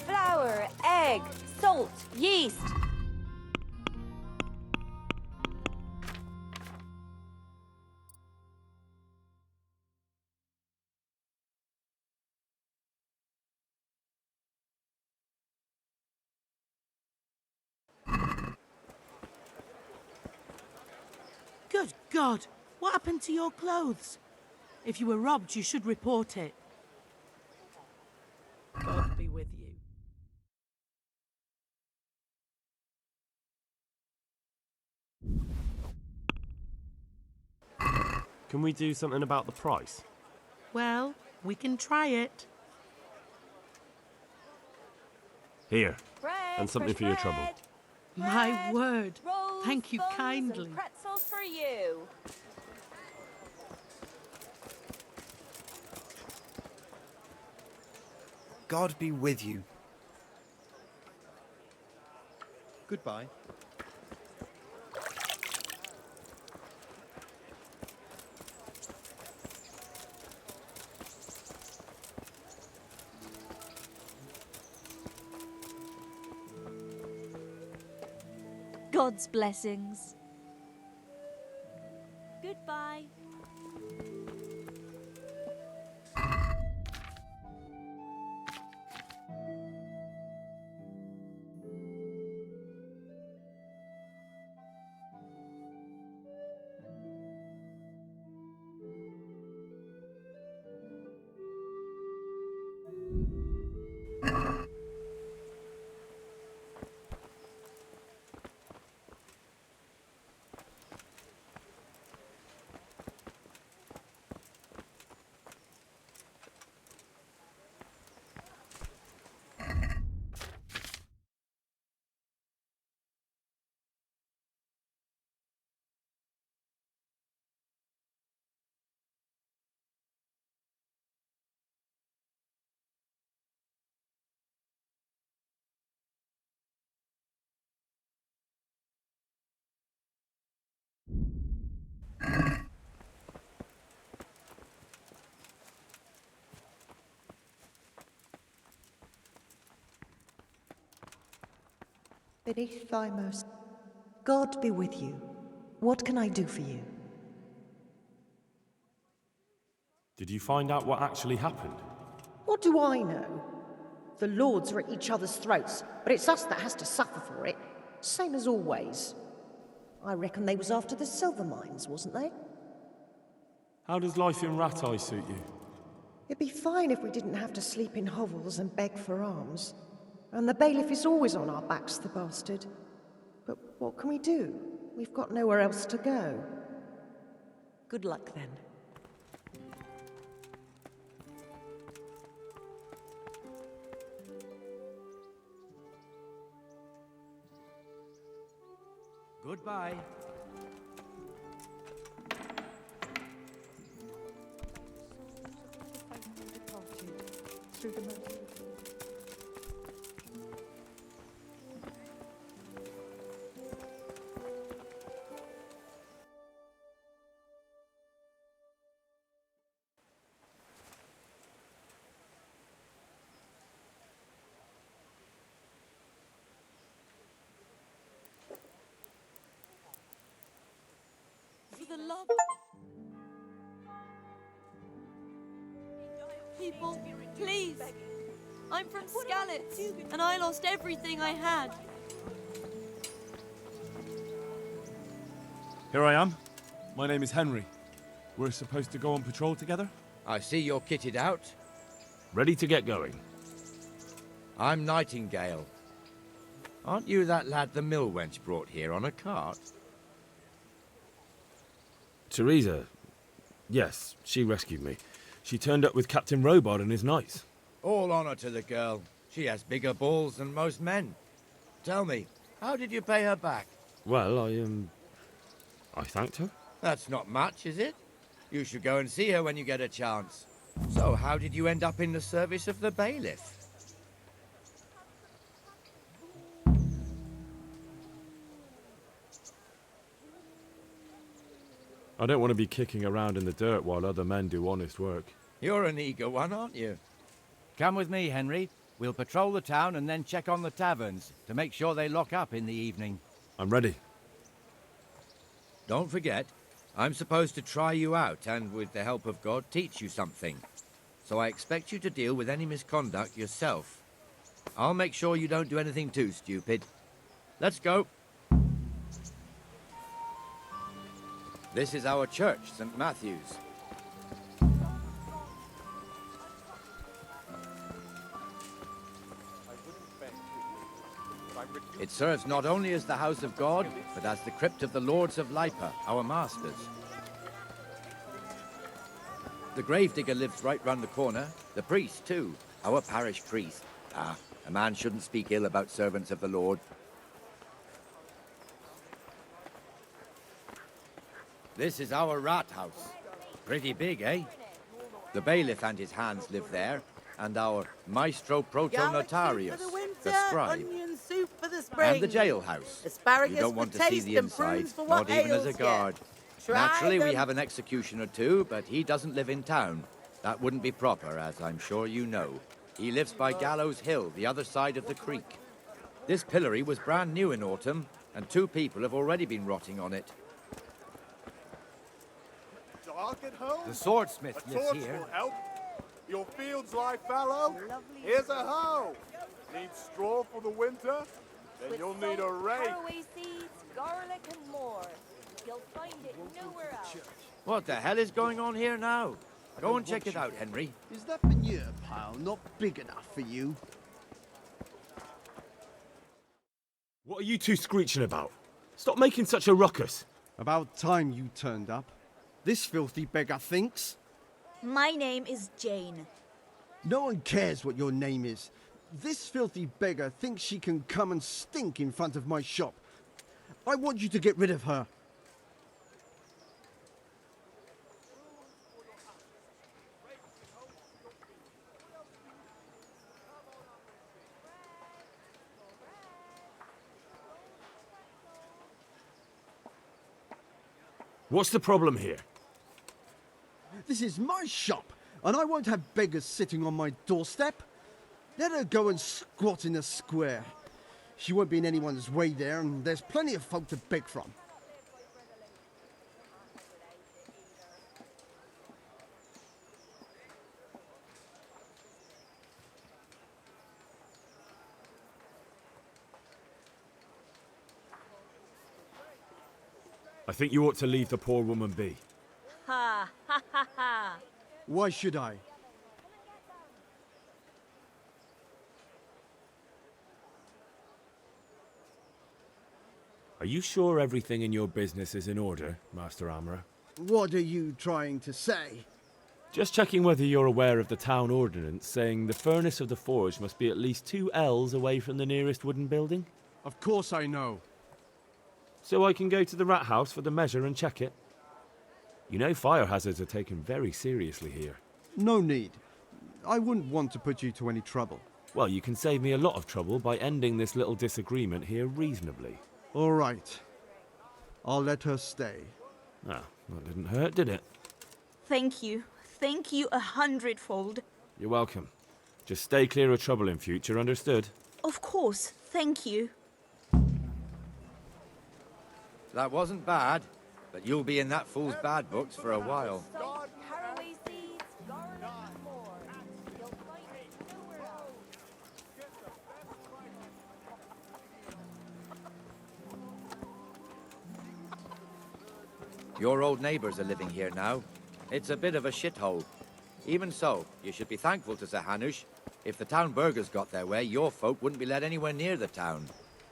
Flour, egg, salt, yeast. Good God! What happened to your clothes? If you were robbed, you should report it. God be with you. Can we do something about the price? Well, we can try it. Here. Bread, And something for your trouble. My word. rolls, Thank you buns, kindly. and pretzels for you. God be with you. Goodbye. God's blessings. Goodbye. Beneath thy mercy. God be with you. What can I do for you? Did you find out what actually happened? What do I know? The lords are at each other's throats, but it's us that has to suffer for it. Same as always. I reckon they was after the silver mines, wasn't they? How does life in Rattay suit you? It'd be fine if we didn't have to sleep in hovels and beg for alms. And the bailiff is always on our backs, the bastard. But what can we do? We've got nowhere else to go. Good luck then. Goodbye. Through the mud. For the Mum. People, please. I'm from Skalitz, and I lost everything I had. Here I am. My name is Henry. We're supposed to go on patrol together? I see you're kitted out. Ready to get going. I'm Nightingale. Aren't you that lad the mill wench brought here on a cart? Teresa. Yes, she rescued me. She turned up with Captain Robard and his knights. All honor to the girl. She has bigger balls than most men. Tell me, how did you pay her back? Well, I thanked her. That's not much, is it? You should go and see her when you get a chance. So, how did you end up in the service of the bailiff? I don't want to be kicking around in the dirt while other men do honest work. You're an eager one, aren't you? Come with me, Henry. We'll patrol the town and then check on the taverns to make sure they lock up in the evening. I'm ready. Don't forget, I'm supposed to try you out and, with the help of God, teach you something. So I expect you to deal with any misconduct yourself. I'll make sure you don't do anything too stupid. Let's go. This is our church, St. Matthew's. It serves not only as the house of God, but as the crypt of the Lords of Lipa, our masters. The gravedigger lives right round the corner. The priest, too. Our parish priest. Ah, a man shouldn't speak ill about servants of the Lord. This is our rat house. Pretty big, eh? The bailiff and his hands live there, and our maestro proto-notarius, the scribe, onion soup for the spring, and the jailhouse. Asparagus You don't want to see the inside, not even as a guard. Naturally, we have an executioner too, but he doesn't live in town. That wouldn't be proper, as I'm sure you know. He lives by Gallows Hill, the other side of the creek. This pillory was brand new in autumn, and 2 people have already been rotting on it. Dark at home? The swordsmith A lives torch here. will help. Your fields lie fallow? Here's a hoe. Need straw for the winter? Then you'll need a rake. Caraway seeds, garlic, and more. You'll find it nowhere else. What the hell is going on here now? Go and check it out, Henry. Is that manure pile not big enough for you? What are you two screeching about? Stop making such a ruckus. About time you turned up. This filthy beggar thinks. My name is Jane. No one cares what your name is. This filthy beggar thinks she can come and stink in front of my shop. I want you to get rid of her. What's the problem here? This is my shop, and I won't have beggars sitting on my doorstep. Let her go and squat in a square. She won't be in anyone's way there, and there's plenty of folk to beg from. I think you ought to leave the poor woman be. Ha ha ha ha. Why should I? Are you sure everything in your business is in order, Master Armourer? What are you trying to say? Just checking whether you're aware of the town ordinance saying the furnace of the forge must be at least 2 ells away from the nearest wooden building. Of course I know. So I can go to the rat house for the measure and check it. You know fire hazards are taken very seriously here. No need. I wouldn't want to put you to any trouble. Well, you can save me a lot of trouble by ending this little disagreement here reasonably. All right. I'll let her stay. Ah, that didn't hurt, did it? Thank you. Thank you 100-fold. You're welcome. Just stay clear of trouble in future, understood? Of course. Thank you. That wasn't bad, but you'll be in that fool's bad books for a while. Caraway seeds, garlic, and more. You'll find it nowhere else. Your old neighbors are living here now. It's a bit of a shithole. Even so, you should be thankful to Sir Hanush. If the town burghers got their way, your folk wouldn't be let anywhere near the town.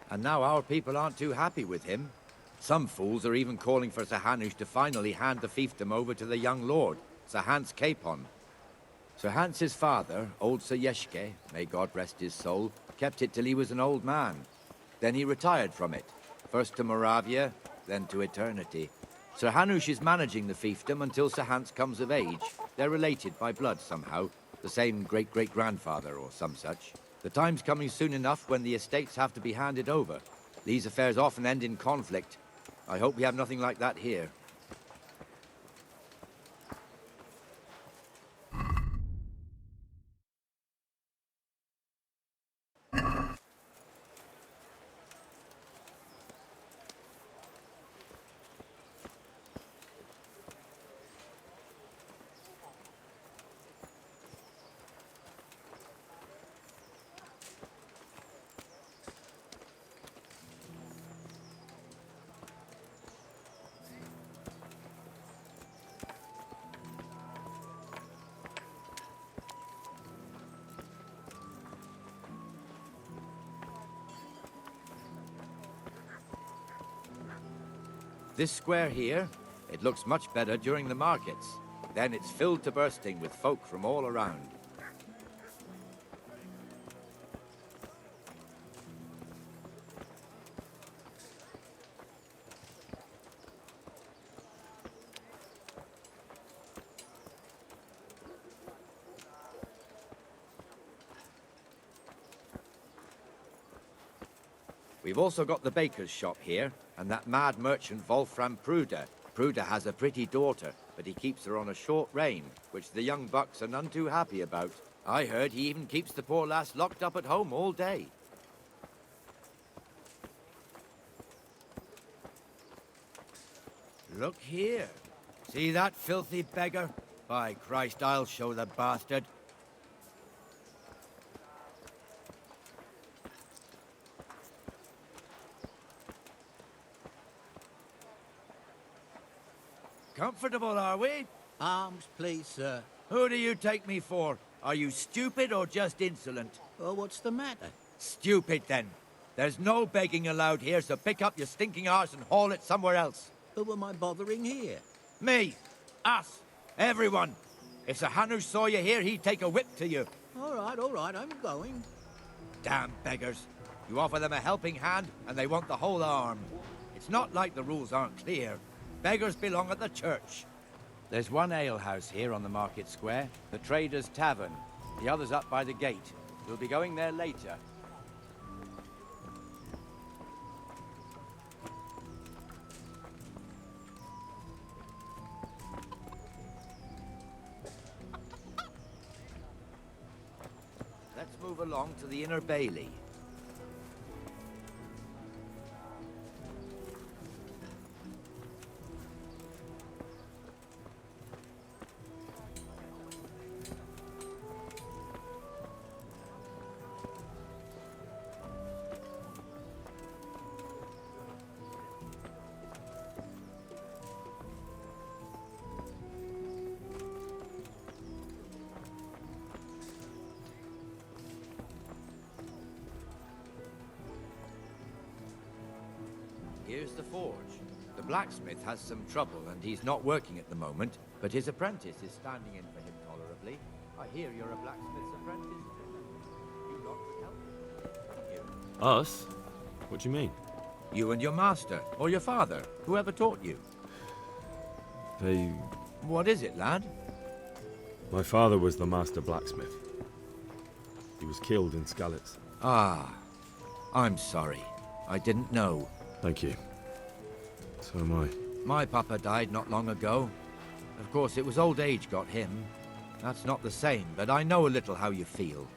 And now our people aren't too happy with him. Some fools are even calling for Sir Hanush to finally hand the fiefdom over to the young lord, Sir Hans Capon. Sir Hans's father, old Sir Yeshke, may God rest his soul, kept it till he was an old man. Then he retired from it, first to Moravia, then to eternity. Sir Hanush is managing the fiefdom until Sir Hans comes of age. They're related by blood somehow, the same great-great-grandfather or some such. The time's coming soon enough when the estates have to be handed over. These affairs often end in conflict. I hope we have nothing like that here. This square here, it looks much better during the markets. Then it's filled to bursting with folk from all around. We've also got the baker's shop here, and that mad merchant Wolfram Pruder. Pruder has a pretty daughter, but he keeps her on a short rein, which the young bucks are none too happy about. I heard he even keeps the poor lass locked up at home all day. Look here. See that filthy beggar? By Christ, I'll show the bastard. Comfortable, are we? Arms, please, sir. Who do you take me for? Are you stupid or just insolent? Well, what's the matter? Stupid, then. There's no begging allowed here, so pick up your stinking arse and haul it somewhere else. Who am I bothering here? Me. Us. Everyone. If Sir Hanush saw you here, he'd take a whip to you. All right, I'm going. Damn beggars. You offer them a helping hand, and they want the whole arm. It's not like the rules aren't clear. Beggars belong at the church. There's one alehouse here on the market square, the Trader's Tavern. The other's up by the gate. We'll be going there later. Let's move along to the Inner Bailey. Here's the forge. The blacksmith has some trouble and he's not working at the moment, but his apprentice is standing in for him tolerably. I hear you're a blacksmith's apprentice. You lot could help me. Us? What do you mean? You and your master, or your father, whoever taught you. They... What is it, lad? My father was the master blacksmith. He was killed in Skalitz. Ah, I'm sorry. I didn't know. Thank you. So am I. My papa died not long ago. Of course, it was old age got him. That's not the same, but I know a little how you feel.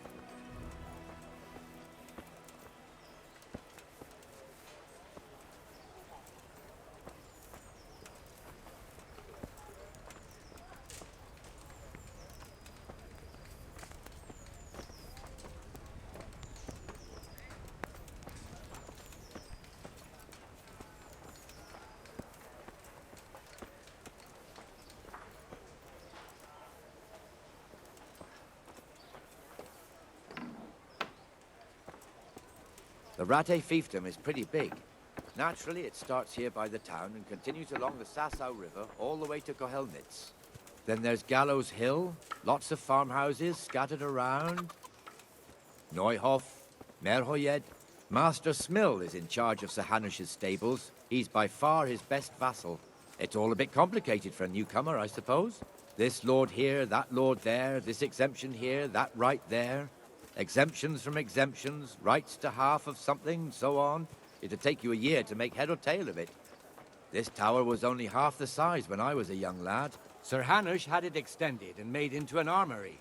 The Rate fiefdom is pretty big. Naturally, it starts here by the town and continues along the Sasau River all the way to Kohelnitz. Then there's Gallows Hill, lots of farmhouses scattered around. Neuhof, Merhoyed. Master Smill is in charge of Sir Hanush's stables. He's by far his best vassal. It's all a bit complicated for a newcomer, I suppose. This lord here, that lord there, this exemption here, that right there. Exemptions from exemptions, rights to half of something, so on. It'd take you a year to make head or tail of it. This tower was only half the size when I was a young lad. Sir Hanush had it extended and made into an armory.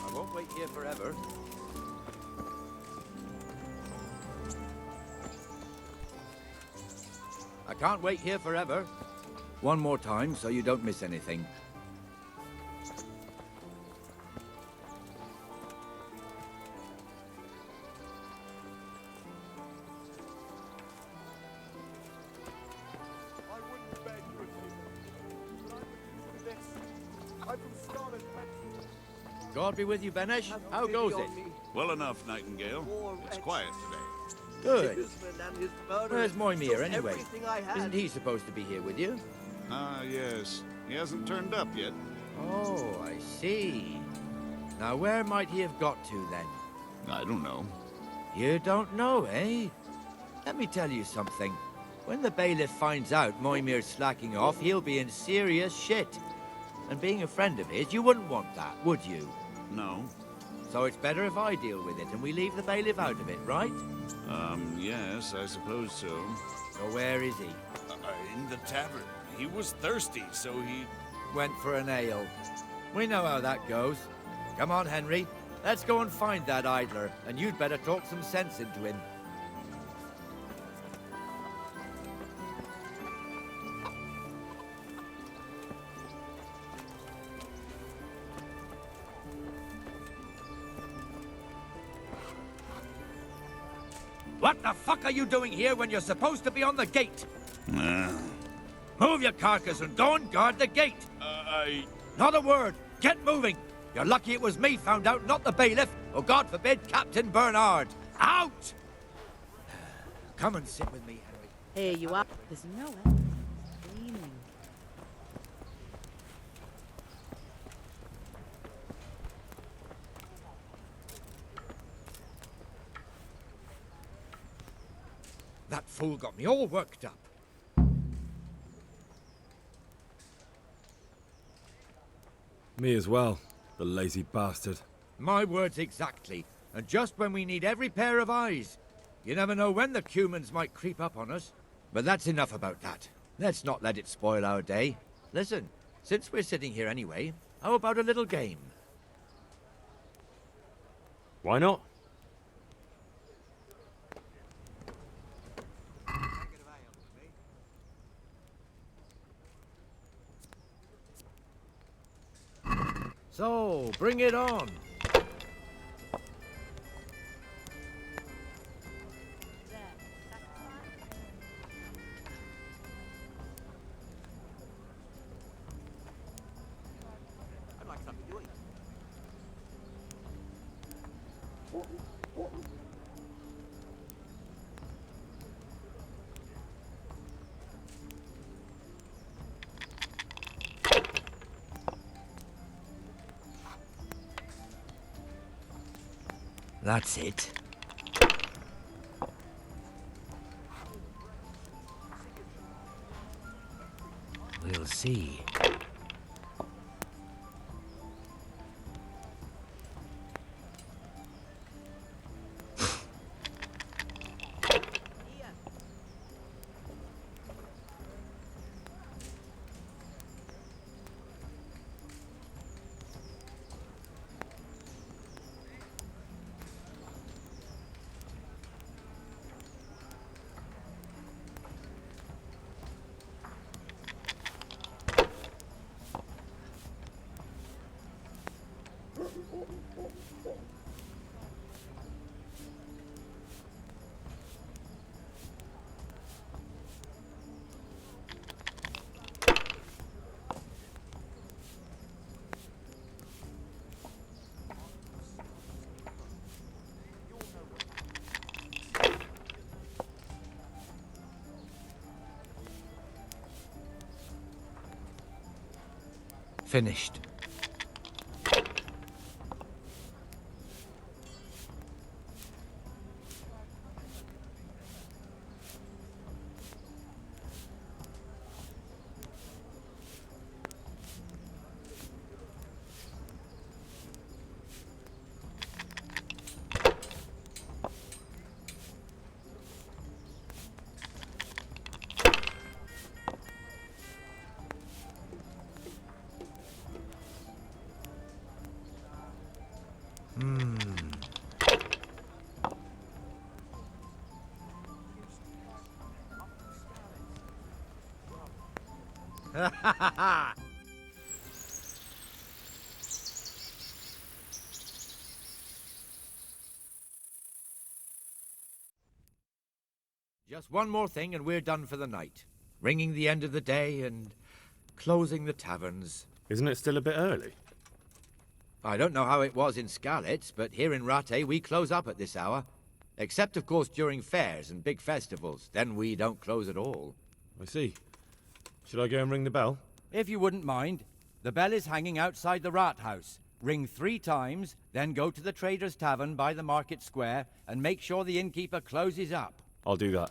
I won't wait here forever. I can't wait here forever. One more time so you don't miss anything. I wouldn't beg you if you would. This. I'm from Scotland. God be with you, Benesh. How goes it? Well enough, Nightingale. It's quiet today. Good. Sigismund and his murderers Where's Moimir took anyway? everything I had. Isn't he supposed to be here with you? Ah, yes. He hasn't turned up yet. Oh, I see. Now where might he have got to then? I don't know. You don't know, eh? Let me tell you something. When the bailiff finds out Moimir's slacking off, he'll be in serious shit. And being a friend of his, you wouldn't want that, would you? No. So it's better if I deal with it and we leave the bailiff out of it, right? Yes, I suppose so. So where is he? In the tavern. He was thirsty, so he... Went for an ale. We know how that goes. Come on, Henry. Let's go and find that idler, and you'd better talk some sense into him. What the fuck are you doing here when you're supposed to be on the gate? Move your carcass and go and guard the gate. Not a word. Get moving. You're lucky it was me found out, not the bailiff, or God forbid, Captain Bernard. Out! Come and sit with me, Henry. Here you are. There's no end. Screaming. That fool got me all worked up. Me as well, the lazy bastard. My words exactly. And just when we need every pair of eyes. You never know when the Cumans might creep up on us. But that's enough about that. Let's not let it spoil our day. Listen, since we're sitting here anyway, how about a little game? Why not? So, bring it on. I'd like something to eat. That's it. We'll see. Finished. Just one more thing and we're done for the night. Ringing the end of the day and closing the taverns. Isn't it still a bit early? I don't know how it was in Skalitz, but here in Parte we close up at this hour. Except, of course, during fairs and big festivals. Then we don't close at all. I see. Should I go and ring the bell? If you wouldn't mind. The bell is hanging outside the Rathaus. Ring 3 times, then go to the Trader's Tavern by the Market Square and make sure the innkeeper closes up. I'll do that.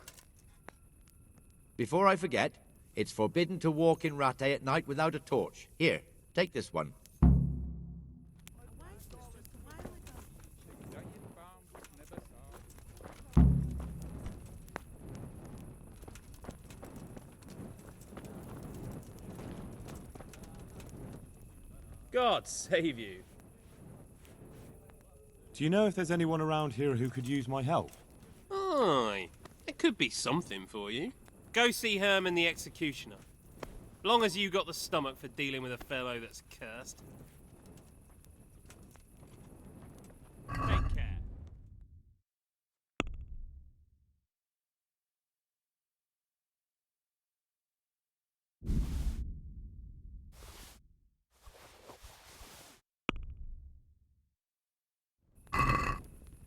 Before I forget, it's forbidden to walk in Rate at night without a torch. Here, take this one. God save you. Do you know if there's anyone around here who could use my help? Aye, it could be something for you. Go see Herman the Executioner. Long as you got the stomach for dealing with a fellow that's cursed. Take care.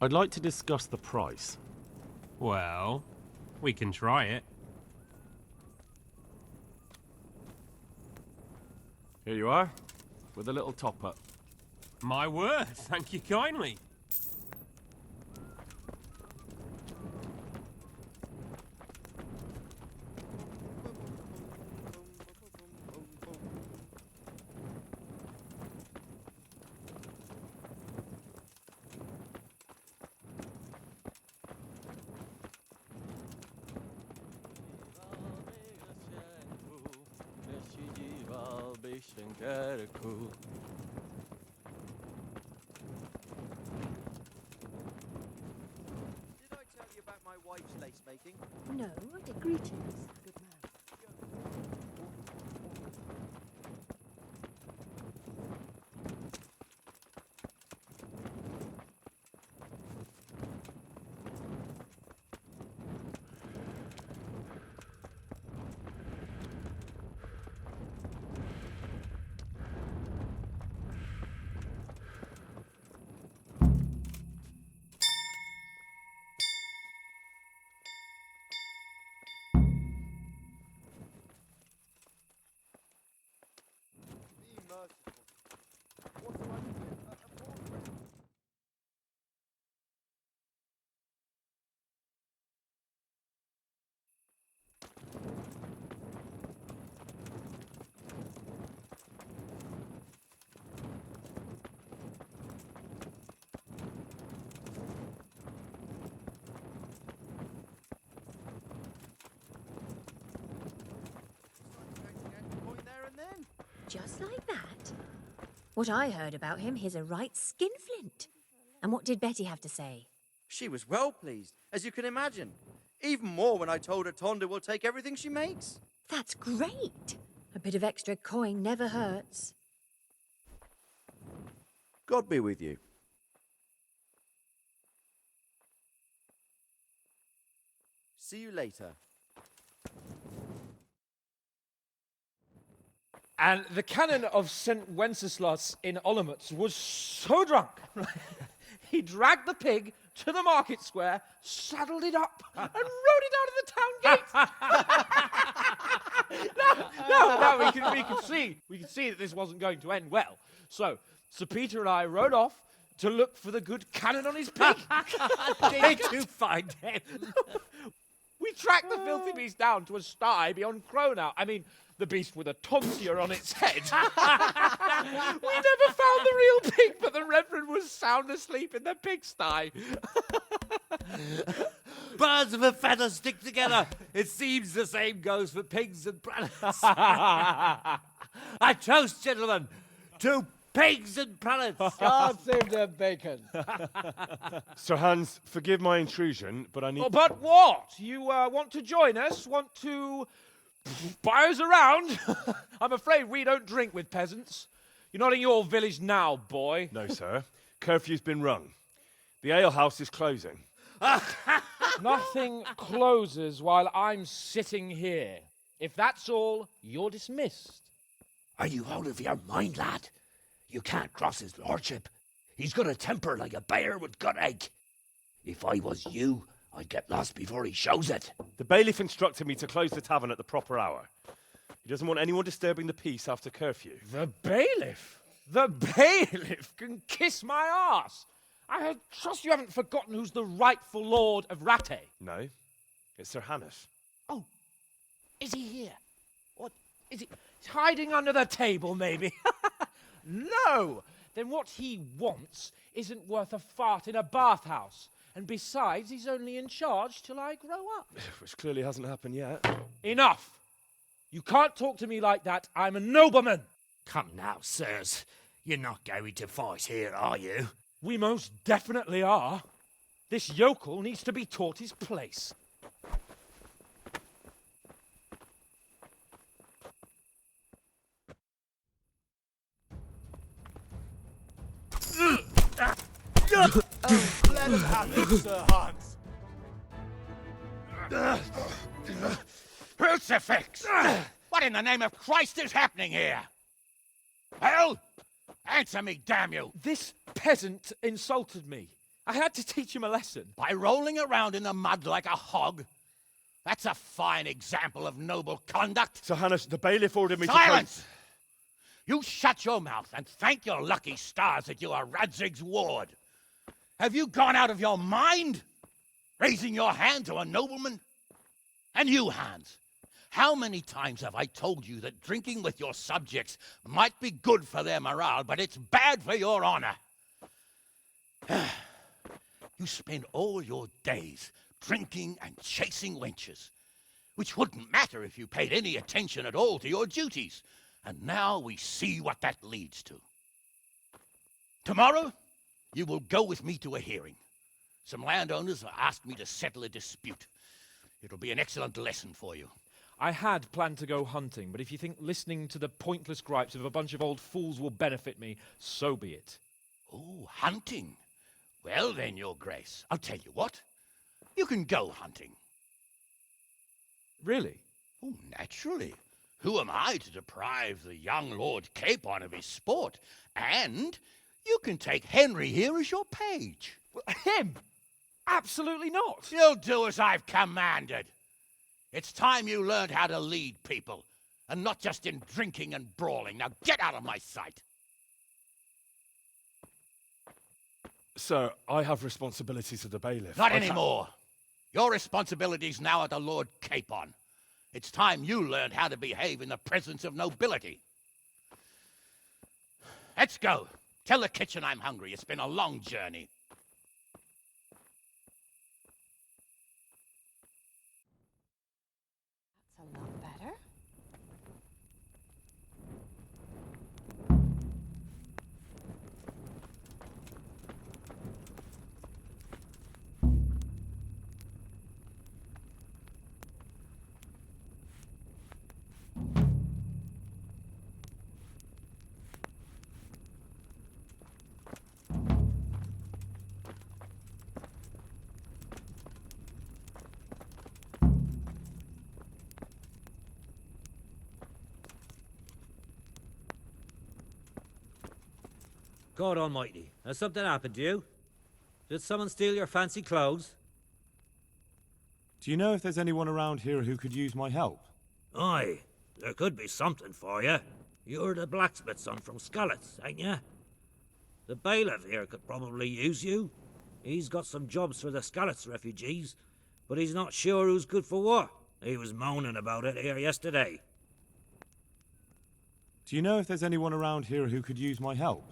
I'd like to discuss the price. Well, we can try it. Here you are, with a little top-up. My word, thank you kindly. Did I tell you about my wife's lace making? No, greetings, good man. Just like that? What I heard about him, he's a right skinflint. And what did Betty have to say? She was well pleased, as you can imagine. Even more when I told her Tonda will take everything she makes. That's great. A bit of extra coin never hurts. God be with you. See you later. And the canon of St. Wenceslas in Olomouc was so drunk, He dragged the pig to the market square, saddled it up, and rode it out of the town gate. No, we could see that this wasn't going to end well. So, Sir Peter and I rode off to look for the good cannon on his pig. Did you find him? We tracked the filthy beast down to a sty beyond Cronau. I mean, the beast with a tonsure on its head. We never found the real pig, but the Reverend was sound asleep in the pigsty. Birds of a feather stick together. It seems the same goes for pigs and prelates. I toast, gentlemen, to pigs and prelates. God save their bacon. Sir Hans, forgive my intrusion, but I need... Oh, but what? You want to join us? Want to buy us around? I'm afraid we don't drink with peasants. You're not in your village now, boy. No, sir. Curfew's been rung. The alehouse is closing. Nothing closes while I'm sitting here. If that's all, you're dismissed. Are you out of your mind, lad? You can't cross his lordship. He's got a temper like a bear with gut ache. If I was you, I'd get lost before he shows it. The bailiff instructed me to close the tavern at the proper hour. He doesn't want anyone disturbing the peace after curfew. The bailiff? The bailiff can kiss my arse. I trust you haven't forgotten who's the rightful Lord of Parte. No, it's Sir Hannes. Oh, is he here? What, is he hiding under the table, maybe? No! Then what he wants isn't worth a fart in a bathhouse. And besides, he's only in charge till I grow up. Which clearly hasn't happened yet. Enough! You can't talk to me like that. I'm a nobleman. Come now, sirs. You're not going to fight here, are you? We most definitely are. This yokel needs to be taught his place. Let him have it, Sir Hans. Crucifix! What in the name of Christ is happening here? Hell? Answer me, damn you! This peasant insulted me. I had to teach him a lesson. By rolling around in the mud like a hog? That's a fine example of noble conduct. Sir Hannes, the bailiff ordered me Silence! to... You shut your mouth and thank your lucky stars that you are Radzig's ward. Have you gone out of your mind? Raising your hand to a nobleman? And you, Hans, how many times have I told you that drinking with your subjects might be good for their morale, but it's bad for your honor? You spend all your days drinking and chasing wenches, which wouldn't matter if you paid any attention at all to your duties. And now we see what that leads to. Tomorrow, you will go with me to a hearing. Some landowners have asked me to settle a dispute. It'll be an excellent lesson for you. I had planned to go hunting, but if you think listening to the pointless gripes of a bunch of old fools will benefit me, so be it. Oh, hunting? Well then, Your Grace, I'll tell you what. You can go hunting. Really? Oh, naturally. Who am I to deprive the young Lord Capon of his sport? And you can take Henry here as your page. Well, him? Absolutely not. You'll do as I've commanded. It's time you learned how to lead people, and not just in drinking and brawling. Now get out of my sight. Sir, I have responsibilities of the bailiff. Not anymore. Your responsibilities now are the Lord Capon. It's time you learned how to behave in the presence of nobility. Let's go. Tell the kitchen I'm hungry. It's been a long journey. That's a lot better. God almighty, has something happened to you? Did someone steal your fancy clothes? Do you know if there's anyone around here who could use my help? Aye, there could be something for you. You're the blacksmith son from Skalitz, ain't you? The bailiff here could probably use you. He's got some jobs for the Skalitz refugees, but he's not sure who's good for what. He was moaning about it here yesterday. Do you know if there's anyone around here who could use my help?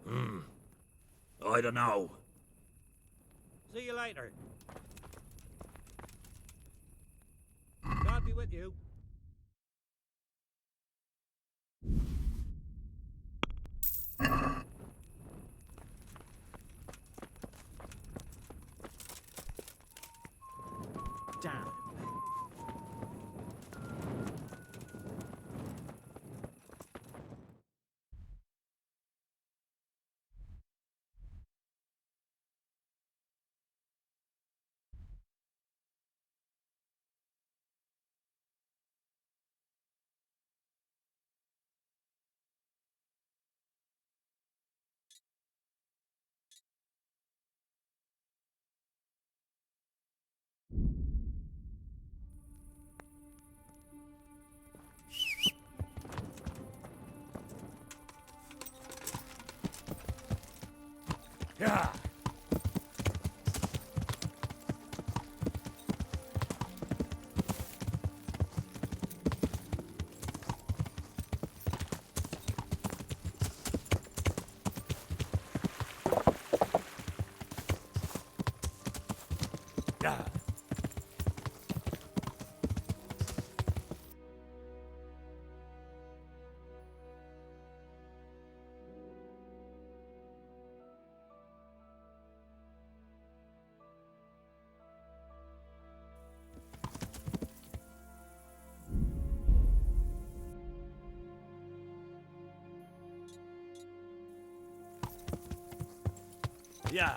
I don't know. See you later. God be with you. Damn. Yeah. Yeah. Yeah.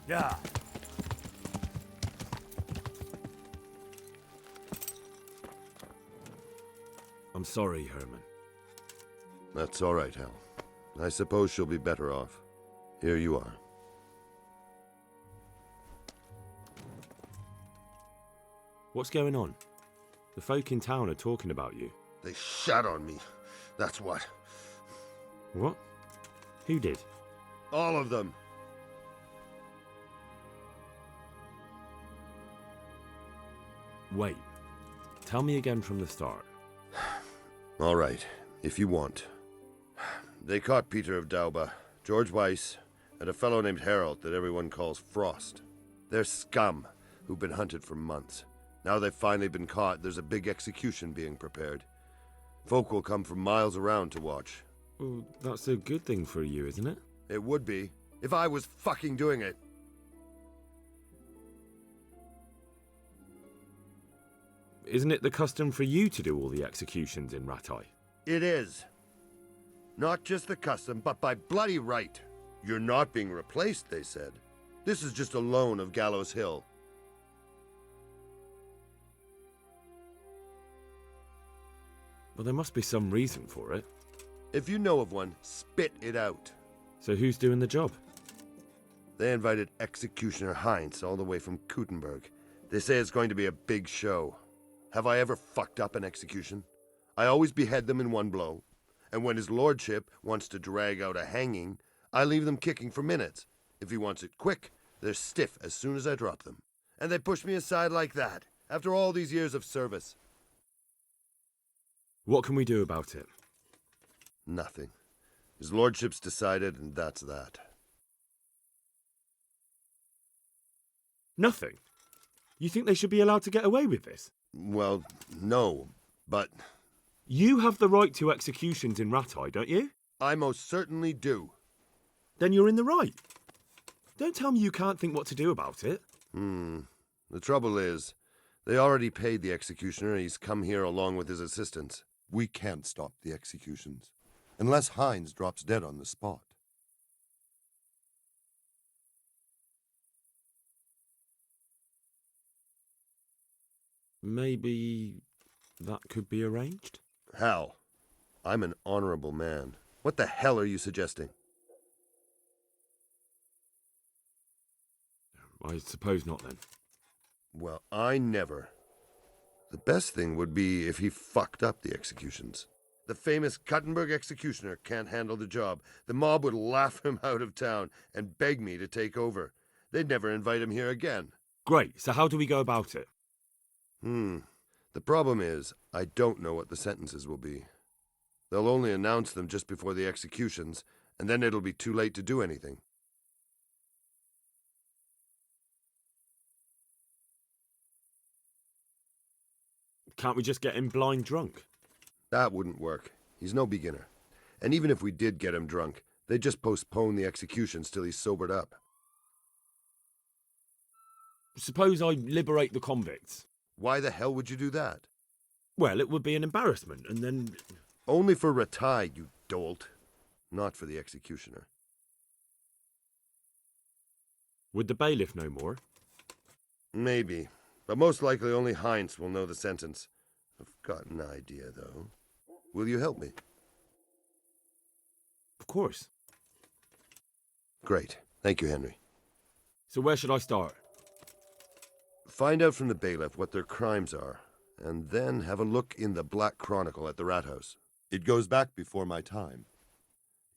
Yeah. I'm sorry, Herman. That's all right, Hal. I suppose she'll be better off. Here you are. What's going on? The folk in town are talking about you. They shat on me. That's what. What? Who did? All of them. Wait. Tell me again from the start. All right, if you want. They caught Peter of Dauba, George Weiss, and a fellow named Harold that everyone calls Frost. They're scum who've been hunted for months. Now they've finally been caught, there's a big execution being prepared. Folk will come from miles around to watch. Well, that's a good thing for you, isn't it? It would be, if I was fucking doing it. Isn't it the custom for you to do all the executions in Rattay? It is. Not just the custom, but by bloody right. You're not being replaced, they said. This is just a loan of Gallows Hill. Well, there must be some reason for it. If you know of one, spit it out. So who's doing the job? They invited Executioner Heinz all the way from Kuttenberg. They say it's going to be a big show. Have I ever fucked up an execution? I always behead them in one blow. And when his lordship wants to drag out a hanging, I leave them kicking for minutes. If he wants it quick, they're stiff as soon as I drop them. And they push me aside like that, after all these years of service. What can we do about it? Nothing. His lordship's decided, and that's that. Nothing? You think they should be allowed to get away with this? Well, no, but... You have the right to executions in Rattay, don't you? I most certainly do. Then you're in the right. Don't tell me you can't think what to do about it. The trouble is, they already paid the executioner and he's come here along with his assistants. We can't stop the executions, unless Heinz drops dead on the spot. Maybe that could be arranged? How? I'm an honorable man. What the hell are you suggesting? I suppose not, then. Well, I never. The best thing would be if he fucked up the executions. The famous Kuttenberg executioner can't handle the job. The mob would laugh him out of town and beg me to take over. They'd never invite him here again. Great, so how do we go about it? The problem is, I don't know what the sentences will be. They'll only announce them just before the executions, and then it'll be too late to do anything. Can't we just get him blind drunk? That wouldn't work. He's no beginner. And even if we did get him drunk, they'd just postpone the executions till he's sobered up. Suppose I liberate the convicts. Why the hell would you do that? Well, it would be an embarrassment, and then... Only for Ratai, you dolt. Not for the executioner. Would the bailiff know more? Maybe. But most likely only Heinz will know the sentence. I've got an idea, though. Will you help me? Of course. Great. Thank you, Henry. So where should I start? Find out from the bailiff what their crimes are, and then have a look in the Black Chronicle at the Rathaus. It goes back before my time.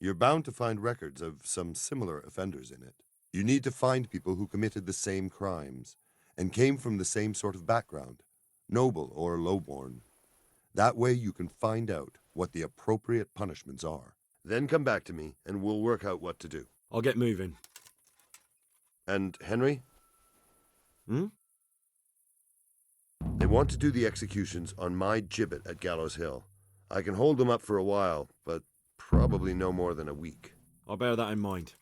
You're bound to find records of some similar offenders in it. You need to find people who committed the same crimes and came from the same sort of background, noble or lowborn. That way you can find out what the appropriate punishments are. Then come back to me, and we'll work out what to do. I'll get moving. And Henry? Hmm? They want to do the executions on my gibbet at Gallows Hill. I can hold them up for a while, but probably no more than a week. I'll bear that in mind.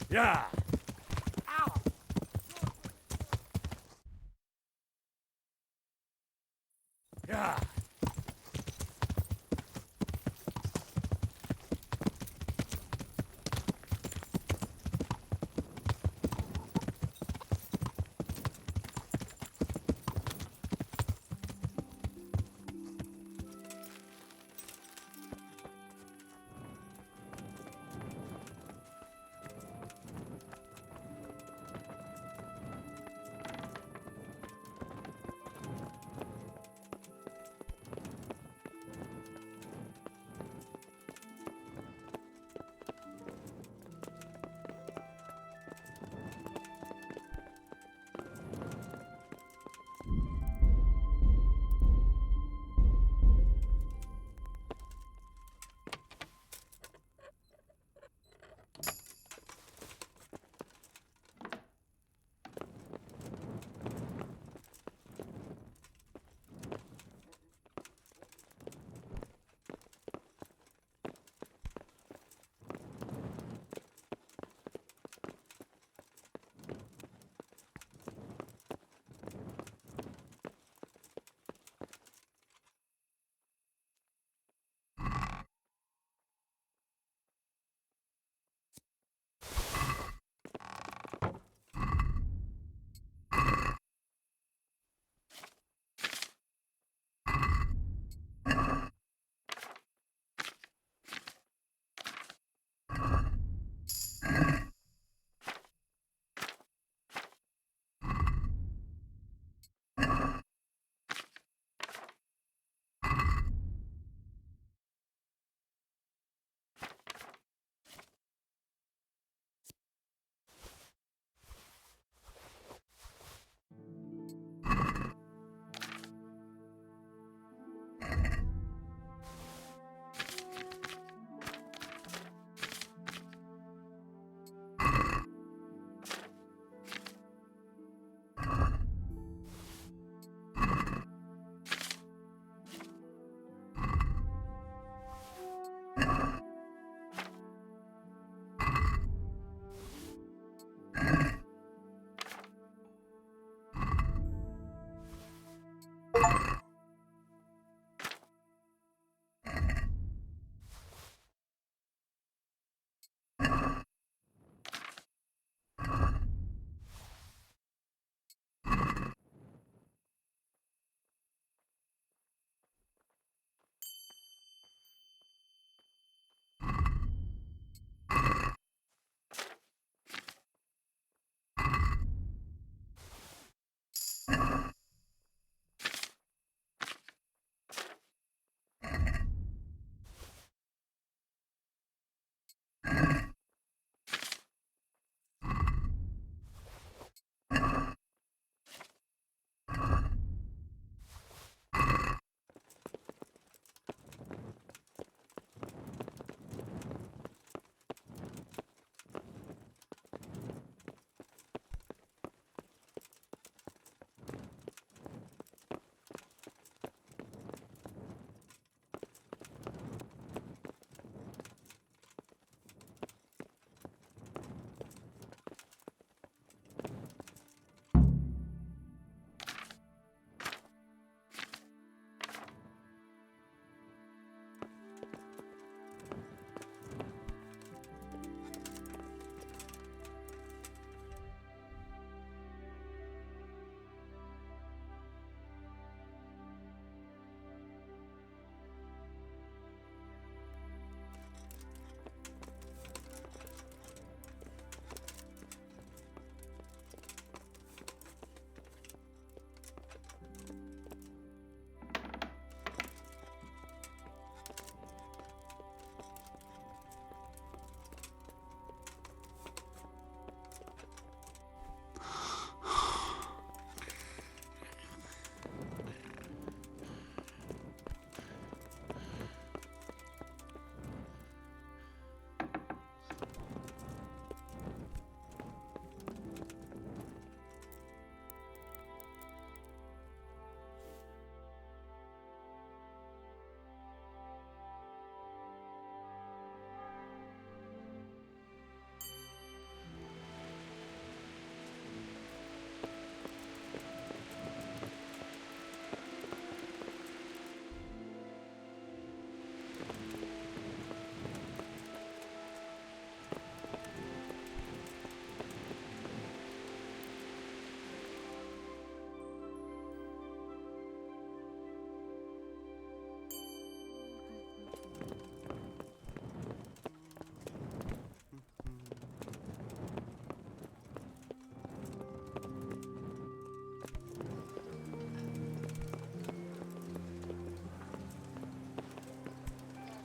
Yeah. Ow. Yeah.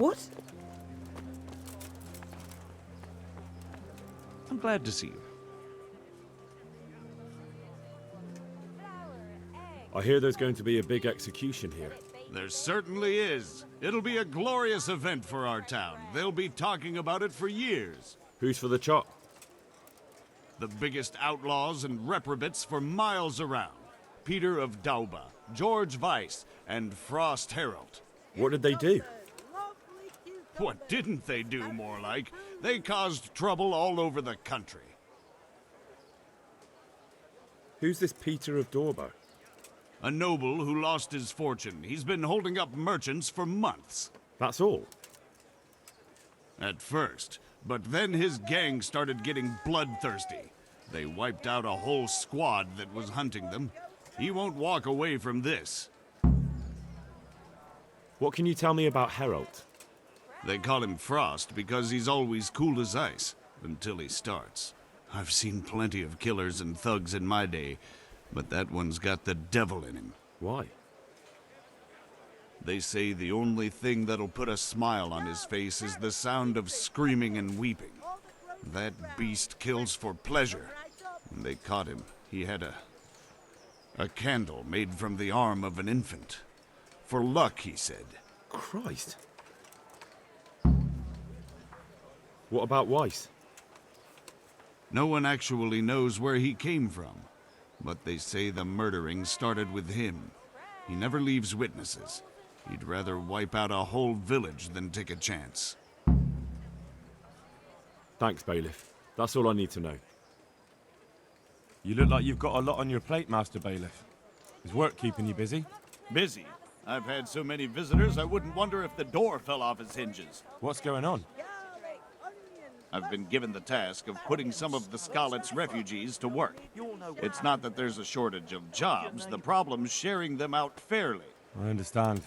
What? I'm glad to see you. I hear there's going to be a big execution here. There certainly is. It'll be a glorious event for our town. They'll be talking about it for years. Who's for the chop? The biggest outlaws and reprobates for miles around. Peter of Dauba, George Weiss, and Frost Herald. What did they do? What didn't they do, more like? They caused trouble all over the country. Who's this Peter of Dauba? A noble who lost his fortune. He's been holding up merchants for months. That's all? At first. But then his gang started getting bloodthirsty. They wiped out a whole squad that was hunting them. He won't walk away from this. What can you tell me about Herald? They call him Frost because he's always cool as ice, until he starts. I've seen plenty of killers and thugs in my day, but that one's got the devil in him. Why? They say the only thing that'll put a smile on his face is the sound of screaming and weeping. That beast kills for pleasure. When they caught him, he had a candle made from the arm of an infant. For luck, he said. Christ. What about Weiss? No one actually knows where he came from, but they say the murdering started with him. He never leaves witnesses. He'd rather wipe out a whole village than take a chance. Thanks, Bailiff. That's all I need to know. You look like you've got a lot on your plate, Master Bailiff. Is work keeping you busy? Busy? I've had so many visitors, I wouldn't wonder if the door fell off its hinges. What's going on? I've been given the task of putting some of the Skalitz refugees to work. It's not that there's a shortage of jobs, the problem's sharing them out fairly. I understand.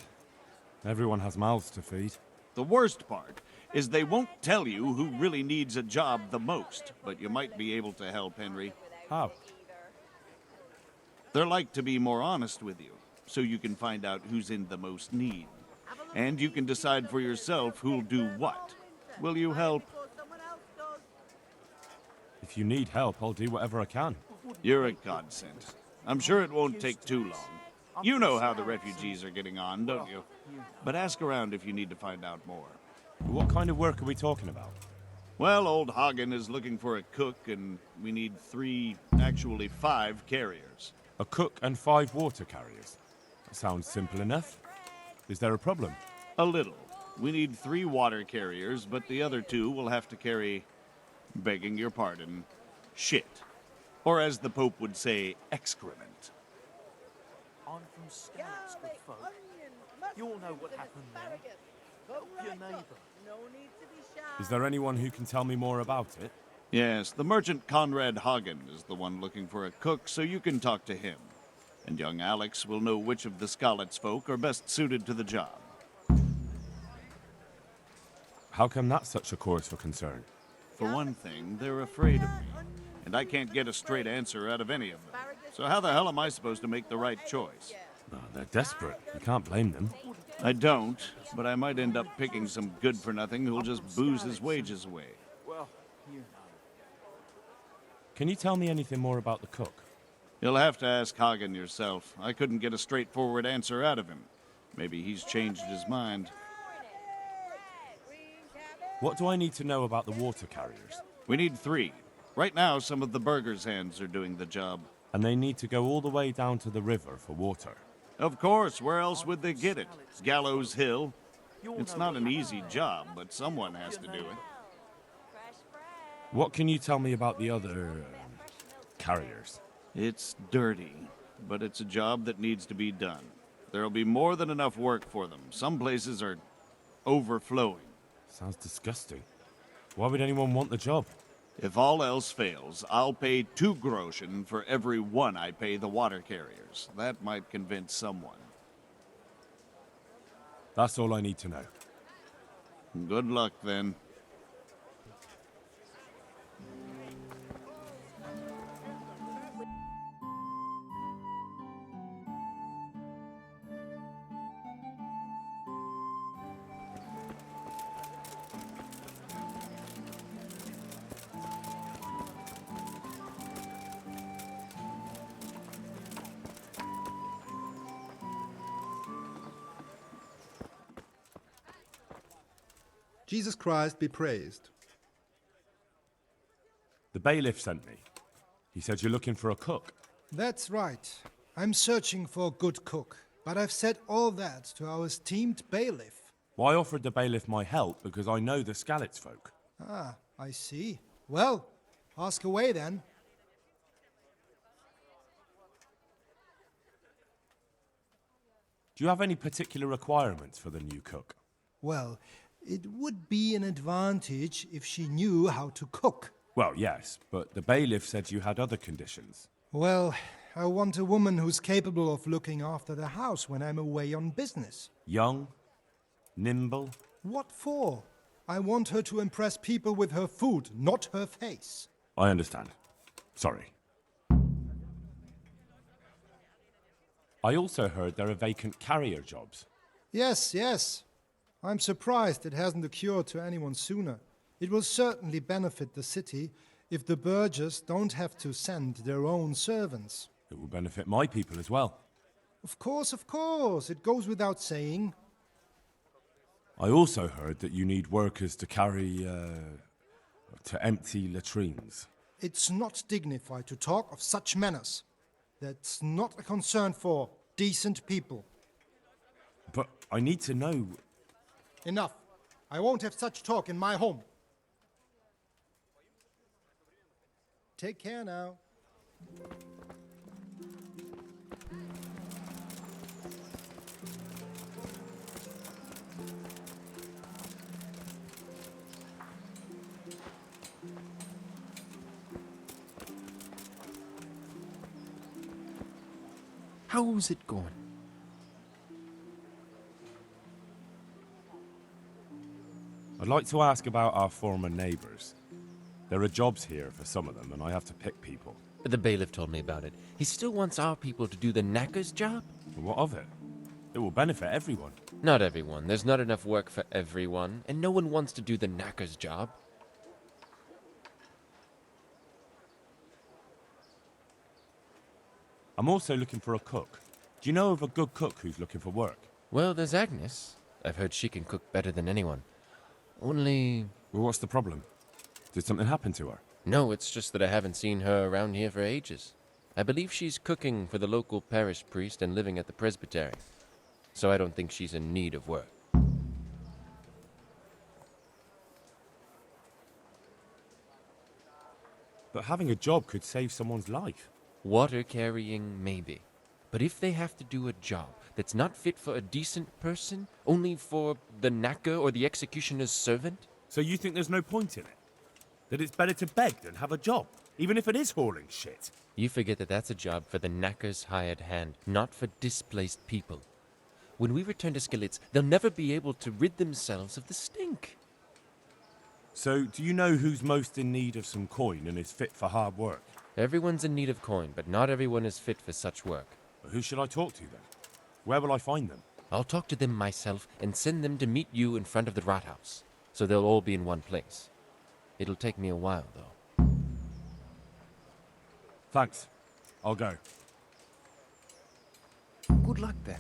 Everyone has mouths to feed. The worst part is they won't tell you who really needs a job the most, but you might be able to help, Henry. How? They're like to be more honest with you, so you can find out who's in the most need. And you can decide for yourself who'll do what. Will you help? If you need help, I'll do whatever I can. You're a godsend. I'm sure it won't take too long. You know how the refugees are getting on, don't you? But ask around if you need to find out more. What kind of work are we talking about? Well, old Hagen is looking for a cook, and we need 5 carriers. A cook and 5 water carriers? That sounds simple enough. Is there a problem? A little. We need 3 water carriers, but the other 2 will have to carry, begging your pardon, shit. Or as the Pope would say, excrement. I'm from Skalitz, good folk. You all know what happened there. Help your neighbour. Is there anyone who can tell me more about it? Yes, the merchant Conrad Hagen is the one looking for a cook, so you can talk to him. And young Alex will know which of the Skalitz folk are best suited to the job. How come that's such a cause for concern? For one thing, they're afraid of me. And I can't get a straight answer out of any of them. So how the hell am I supposed to make the right choice? Oh, they're desperate. You can't blame them. I don't, but I might end up picking some good-for-nothing who'll just booze his wages away. Well, you know. Can you tell me anything more about the cook? You'll have to ask Hagen yourself. I couldn't get a straightforward answer out of him. Maybe he's changed his mind. What do I need to know about the water carriers? We need 3. Right now, some of the burgers' hands are doing the job. And they need to go all the way down to the river for water. Of course, where else would they get it? Gallows Hill? It's not an easy job, but someone has to do it. What can you tell me about the other carriers? It's dirty, but it's a job that needs to be done. There'll be more than enough work for them. Some places are overflowing. Sounds disgusting. Why would anyone want the job? If all else fails, I'll pay 2 groschen for every 1 I pay the water carriers. That might convince someone. That's all I need to know. Good luck, then. Jesus Christ be praised. The bailiff sent me. He said you're looking for a cook. That's right. I'm searching for a good cook, but I've said all that to our esteemed bailiff. Well, I offered the bailiff my help because I know the Skalitz folk. Ah, I see. Well, ask away then. Do you have any particular requirements for the new cook? Well, it would be an advantage if she knew how to cook. Well, yes, but the bailiff said you had other conditions. Well, I want a woman who's capable of looking after the house when I'm away on business. Young? Nimble? What for? I want her to impress people with her food, not her face. I understand. Sorry. I also heard there are vacant carrier jobs. Yes, yes. I'm surprised it hasn't occurred to anyone sooner. It will certainly benefit the city if the burghers don't have to send their own servants. It will benefit my people as well. Of course, it goes without saying. I also heard that you need workers to carry, to empty latrines. It's not dignified to talk of such manners. That's not a concern for decent people. But I need to know... Enough. I won't have such talk in my home. Take care now. How's it going? I'd like to ask about our former neighbours. There are jobs here for some of them, and I have to pick people. The bailiff told me about it. He still wants our people to do the knacker's job? What of it? It will benefit everyone. Not everyone. There's not enough work for everyone, and no one wants to do the knacker's job. I'm also looking for a cook. Do you know of a good cook who's looking for work? Well, there's Agnes. I've heard she can cook better than anyone. Only... Well, what's the problem? Did something happen to her? No, it's just that I haven't seen her around here for ages. I believe she's cooking for the local parish priest and living at the presbytery. So I don't think she's in need of work. But having a job could save someone's life. Water carrying, maybe. But if they have to do a job that's not fit for a decent person, only for the knacker or the executioner's servant? So you think there's no point in it? That it's better to beg than have a job, even if it is hauling shit? You forget that that's a job for the knacker's hired hand, not for displaced people. When we return to Skalitz, they'll never be able to rid themselves of the stink. So, do you know who's most in need of some coin and is fit for hard work? Everyone's in need of coin, but not everyone is fit for such work. But who should I talk to then? Where will I find them? I'll talk to them myself and send them to meet you in front of the Rathaus, so they'll all be in one place. It'll take me a while, though. Thanks. I'll go. Good luck, then.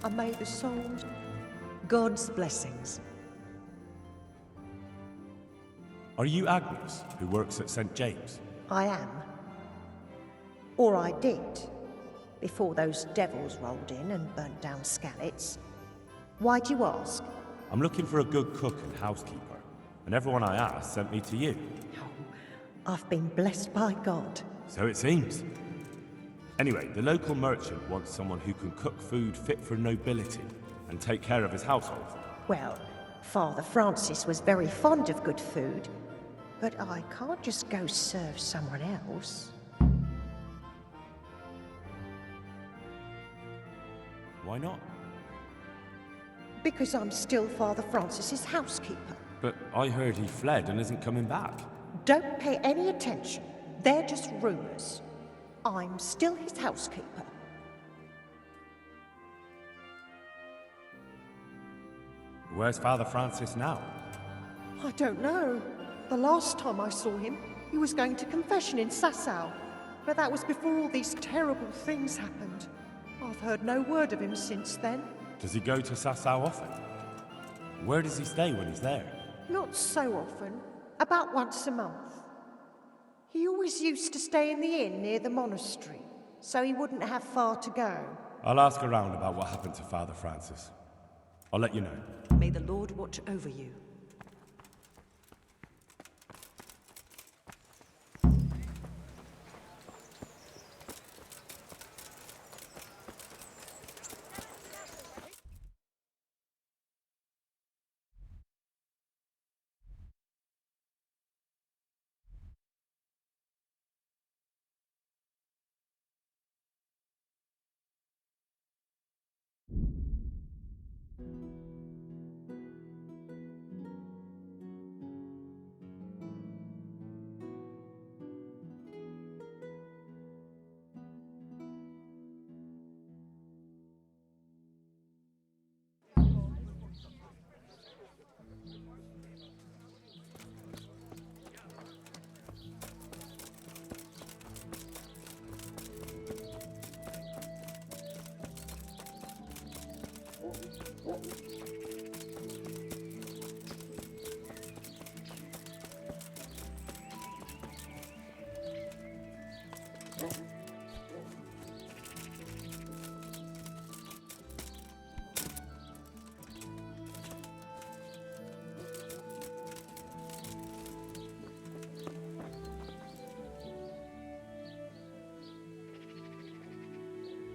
And may the souls, God's blessings. Are you Agnes, who works at St. James? I am. Or I did, before those devils rolled in and burnt down Skalitz. Why do you ask? I'm looking for a good cook and housekeeper, and everyone I asked sent me to you. I've been blessed by God. So it seems. Anyway, the local merchant wants someone who can cook food fit for nobility and take care of his household. Well, Father Francis was very fond of good food, but I can't just go serve someone else. Why not? Because I'm still Father Francis's housekeeper. But I heard he fled and isn't coming back. Don't pay any attention. They're just rumors. I'm still his housekeeper. Where's Father Francis now? I don't know. The last time I saw him, he was going to confession in Sasau. But that was before all these terrible things happened. I've heard no word of him since then. Does he go to Sasau often? Where does he stay when he's there? Not so often. About once a month. He always used to stay in the inn near the monastery, so he wouldn't have far to go. I'll ask around about what happened to Father Francis. I'll let you know. May the Lord watch over you.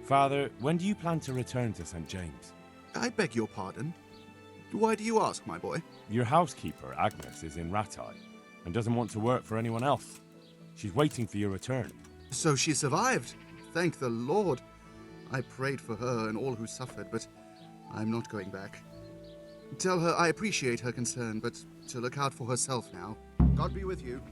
Father, when do you plan to return to St. James? I beg your pardon. Why do you ask, my boy? Your housekeeper, Agnes, is in Rattay and doesn't want to work for anyone else. She's waiting for your return. So she survived. Thank the Lord. I prayed for her and all who suffered, but I'm not going back. Tell her I appreciate her concern, but to look out for herself now. God be with you.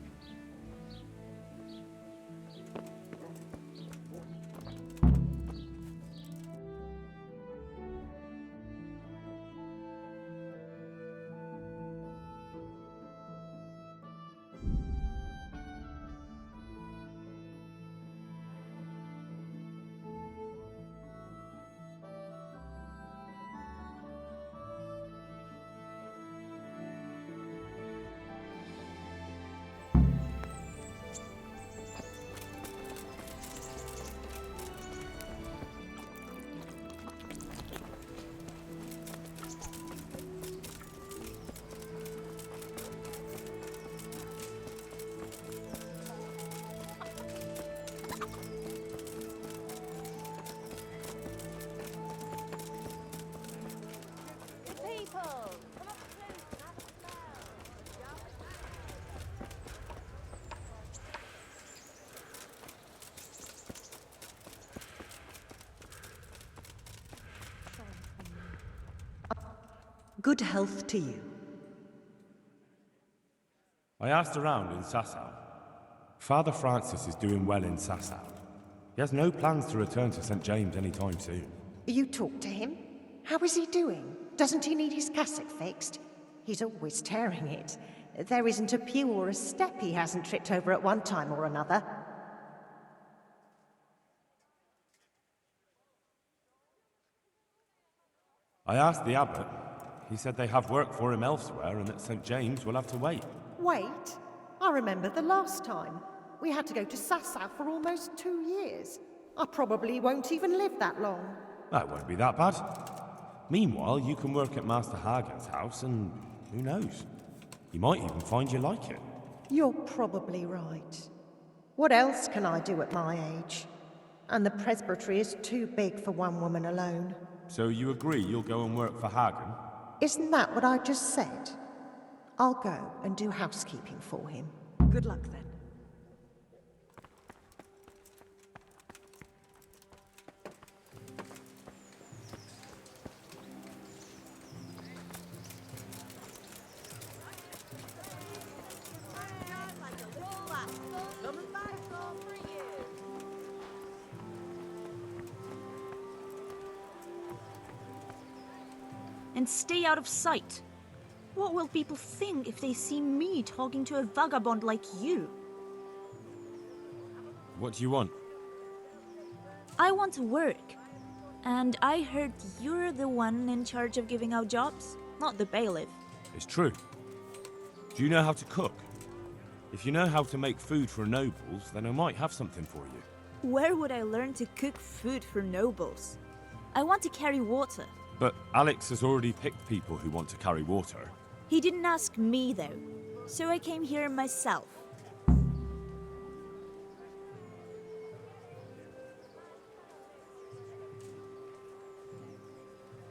Good health to you. I asked around in Sasau. Father Francis is doing well in Sasau. He has no plans to return to St. James anytime soon. You talked to him? How is he doing? Doesn't he need his cassock fixed? He's always tearing it. There isn't a pew or a step he hasn't tripped over at one time or another. I asked the abbot. He said they have work for him elsewhere and that St. James will have to wait. Wait? I remember the last time. We had to go to Sasau for almost 2 years. I probably won't even live that long. That won't be that bad. Meanwhile, you can work at Master Hagen's house and who knows? You might even find you like it. You're probably right. What else can I do at my age? And the presbytery is too big for one woman alone. So you agree you'll go and work for Hagen? Isn't that what I just said? I'll go and do housekeeping for him. Good luck then. And stay out of sight. What will people think if they see me talking to a vagabond like you? What do you want? I want to work. And I heard you're the one in charge of giving out jobs, not the bailiff. It's true. Do you know how to cook? If you know how to make food for nobles, then I might have something for you. Where would I learn to cook food for nobles? I want to carry water. But Alex has already picked people who want to carry water. He didn't ask me, though, so I came here myself.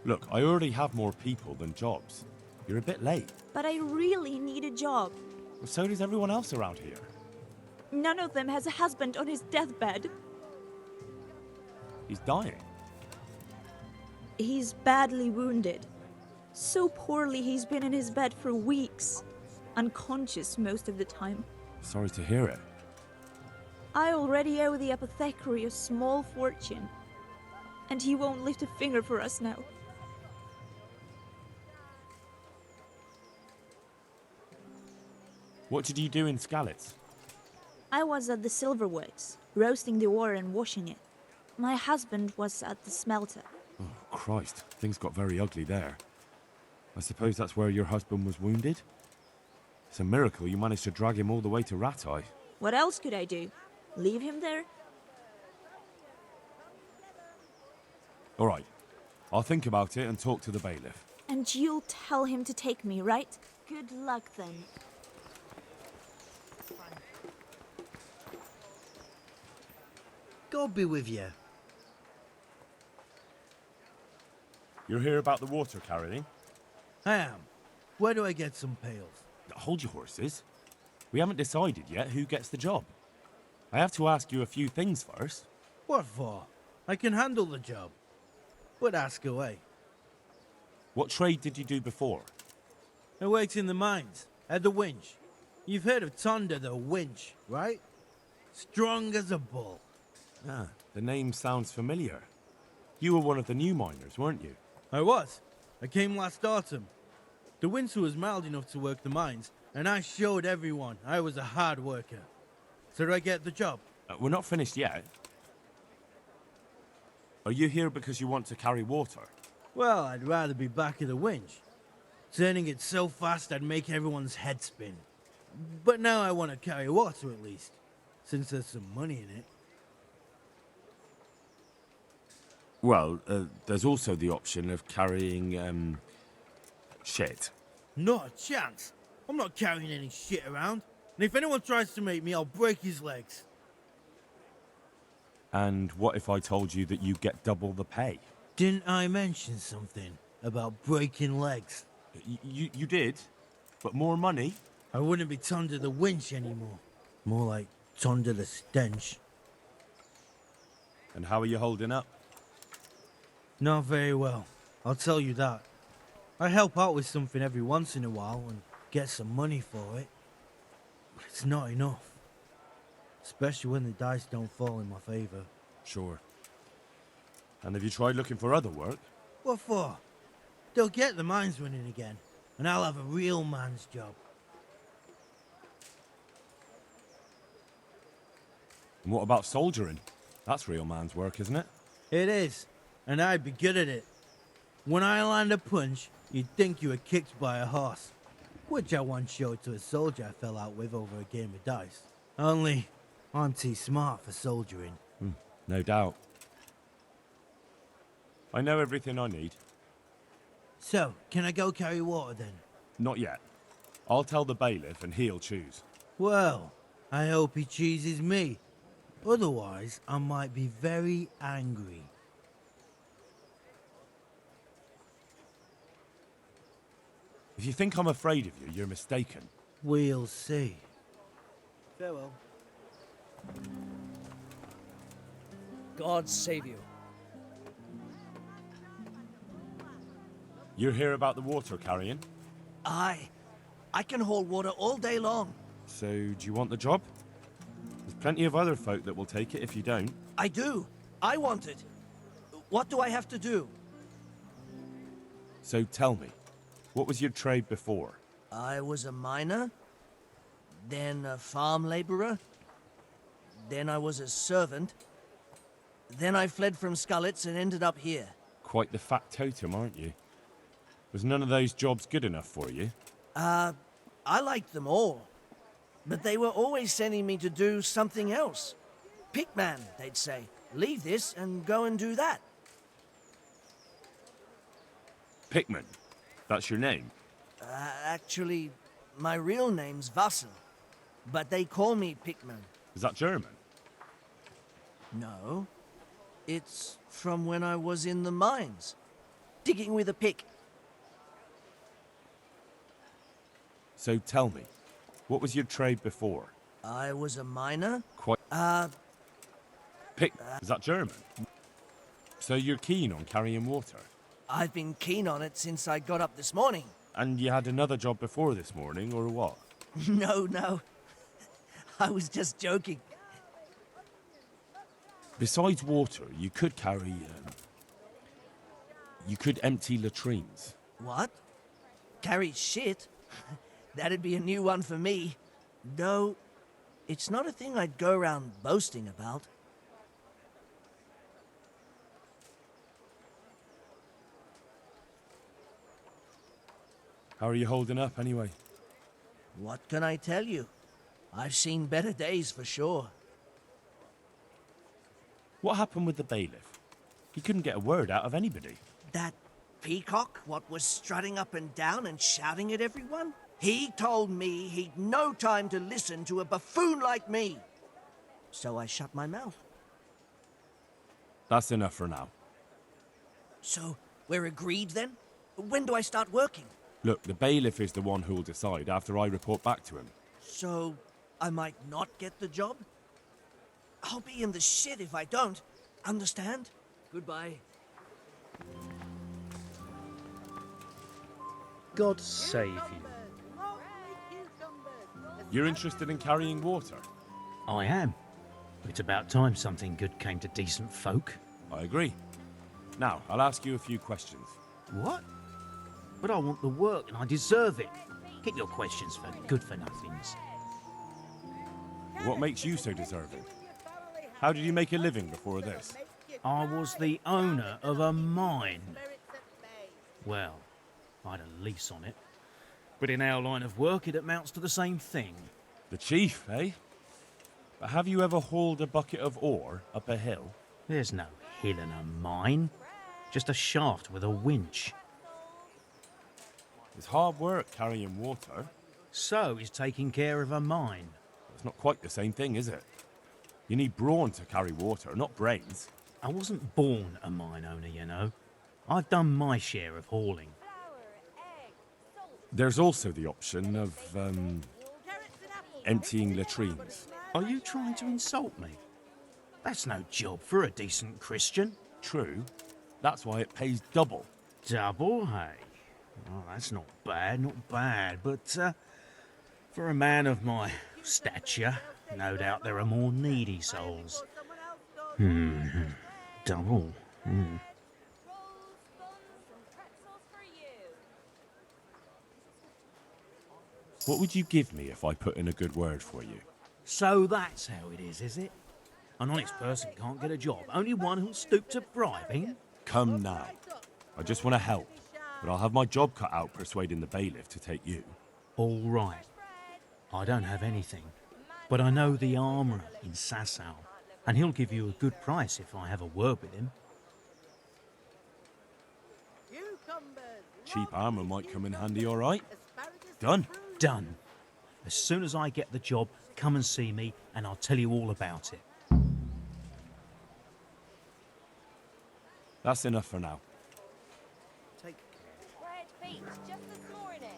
Look, I already have more people than jobs. You're a bit late. But I really need a job. Well, so does everyone else around here. None of them has a husband on his deathbed. He's dying. He's badly wounded. So poorly he's been in his bed for weeks. Unconscious most of the time. Sorry to hear it. I already owe the apothecary a small fortune. And he won't lift a finger for us now. What did you do in Skalitz? I was at the silverworks, roasting the ore and washing it. My husband was at the smelter. Oh, Christ. Things got very ugly there. I suppose that's where your husband was wounded? It's a miracle you managed to drag him all the way to Rattay. What else could I do? Leave him there? All right. I'll think about it and talk to the bailiff. And you'll tell him to take me, right? Good luck then. God be with you. You're here about the water carrying? I am. Where do I get some pails? Hold your horses. We haven't decided yet who gets the job. I have to ask you a few things first. What for? I can handle the job. But ask away. What trade did you do before? I worked in the mines, at the winch. You've heard of Tonda the winch, right? Strong as a bull. Ah, the name sounds familiar. You were one of the new miners, weren't you? I was. I came last autumn. The winter was mild enough to work the mines, and I showed everyone I was a hard worker. So did I get the job? We're not finished yet. Are you here because you want to carry water? Well, I'd rather be back at the winch. Turning it so fast I'd make everyone's head spin. But now I want to carry water at least, since there's some money in it. Well, there's also the option of carrying, shit. Not a chance. I'm not carrying any shit around. And if anyone tries to make me, I'll break his legs. And what if I told you that you get double the pay? Didn't I mention something about breaking legs? You did? But more money? I wouldn't be Tonda the winch anymore. More like Tonda the stench. And how are you holding up? Not very well, I'll tell you that. I help out with something every once in a while and get some money for it. But it's not enough. Especially when the dice don't fall in my favor. Sure. And have you tried looking for other work? What for? They'll get the mines running again, and I'll have a real man's job. And what about soldiering? That's real man's work, isn't it? It is, and I'd be good at it. When I land a punch, you'd think you were kicked by a horse. Which I once showed to a soldier I fell out with over a game of dice. Only, I'm too smart for soldiering. No doubt. I know everything I need. So, can I go carry water then? Not yet. I'll tell the bailiff and he'll choose. Well, I hope he chooses me. Otherwise, I might be very angry. If you think I'm afraid of you, you're mistaken. We'll see. Farewell. God save you. You're here about the water carrying? Aye. I can haul water all day long. So, do you want the job? There's plenty of other folk that will take it if you don't. I do. I want it. What do I have to do? So tell me, what was your trade before? I was a miner, then a farm laborer, then I was a servant, then I fled from Skalitz and ended up here. Quite the factotum, aren't you? Was none of those jobs good enough for you? I liked them all, but they were always sending me to do something else. Pickman, they'd say. Leave this and go and do that. Pickman? That's your name? Actually, my real name's Vassal, but they call me Pickman. Is that German? No. It's from when I was in the mines, digging with a pick. So tell me, what was your trade before? I was a miner. Quite... Is that German? So you're keen on carrying water? I've been keen on it since I got up this morning. And you had another job before this morning, or what? No. I was just joking. Besides water, you could carry... you could empty latrines. What? Carry shit? That'd be a new one for me. No, it's not a thing I'd go around boasting about. How are you holding up, anyway? What can I tell you? I've seen better days for sure. What happened with the bailiff? He couldn't get a word out of anybody. That peacock, what was strutting up and down and shouting at everyone? He told me he'd no time to listen to a buffoon like me. So I shut my mouth. That's enough for now. So, we're agreed then? When do I start working? Look, the bailiff is the one who'll decide after I report back to him. So, I might not get the job? I'll be in the shit if I don't. Understand? Goodbye. God save you. You're interested in carrying water? I am. It's about time something good came to decent folk. I agree. Now, I'll ask you a few questions. What? But I want the work and I deserve it. Get your questions for good-for-nothings. What makes you so deserving? How did you make a living before this? I was the owner of a mine. Well, I had a lease on it. But in our line of work, it amounts to the same thing. The chief, eh? But have you ever hauled a bucket of ore up a hill? There's no hill in a mine. Just a shaft with a winch. It's hard work carrying water. So is taking care of a mine. It's not quite the same thing, is it? You need brawn to carry water, not brains. I wasn't born a mine owner, you know. I've done my share of hauling. There's also the option of, emptying latrines. Are you trying to insult me? That's no job for a decent Christian. True. That's why it pays double. Double, hey? Oh, that's not bad, but for a man of my stature, no doubt there are more needy souls. Double. What would you give me if I put in a good word for you? So that's how it is it? An honest person can't get a job, only one who'll stoop to bribing? Come now. I just want to help, but I'll have my job cut out persuading the bailiff to take you. All right. I don't have anything, but I know the armourer in Sasau, and he'll give you a good price if I have a word with him. Cheap armour might come in handy, all right? Done. Done. As soon as I get the job, come and see me, and I'll tell you all about it. That's enough for now. Take care. Bread baked just this morning.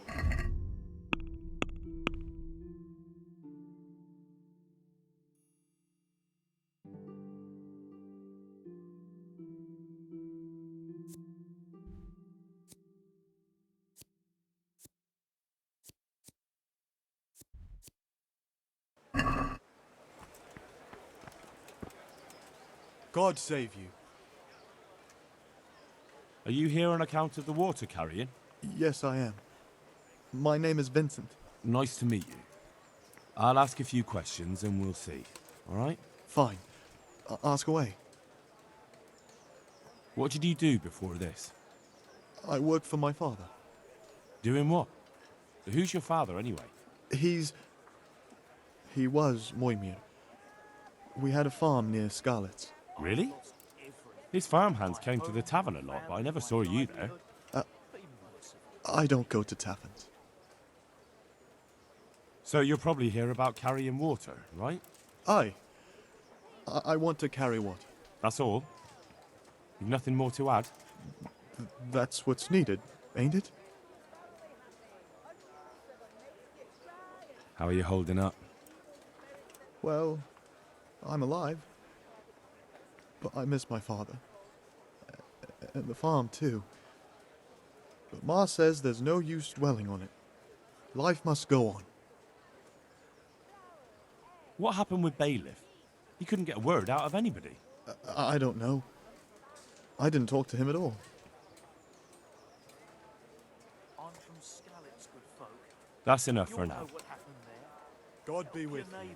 God save you. Are you here on account of the water carrying? Yes, I am. My name is Vincent. Nice to meet you. I'll ask a few questions and we'll see. All right? Fine. Ask away. What did you do before this? I work for my father. Doing what? Who's your father, anyway? He was Moimir. We had a farm near Skalitz. Really? His farmhands came to the tavern a lot, but I never saw you there. I don't go to taverns. So you're probably here about carrying water, right? Aye. I want to carry water. That's all? You've nothing more to add? That's what's needed, ain't it? How are you holding up? Well, I'm alive. But I miss my father. And the farm, too. But Ma says there's no use dwelling on it. Life must go on. What happened with Bailiff? He couldn't get a word out of anybody. I don't know. I didn't talk to him at all. I'm from Skalitz, good folk. That's enough for now. What happened there? God be with you.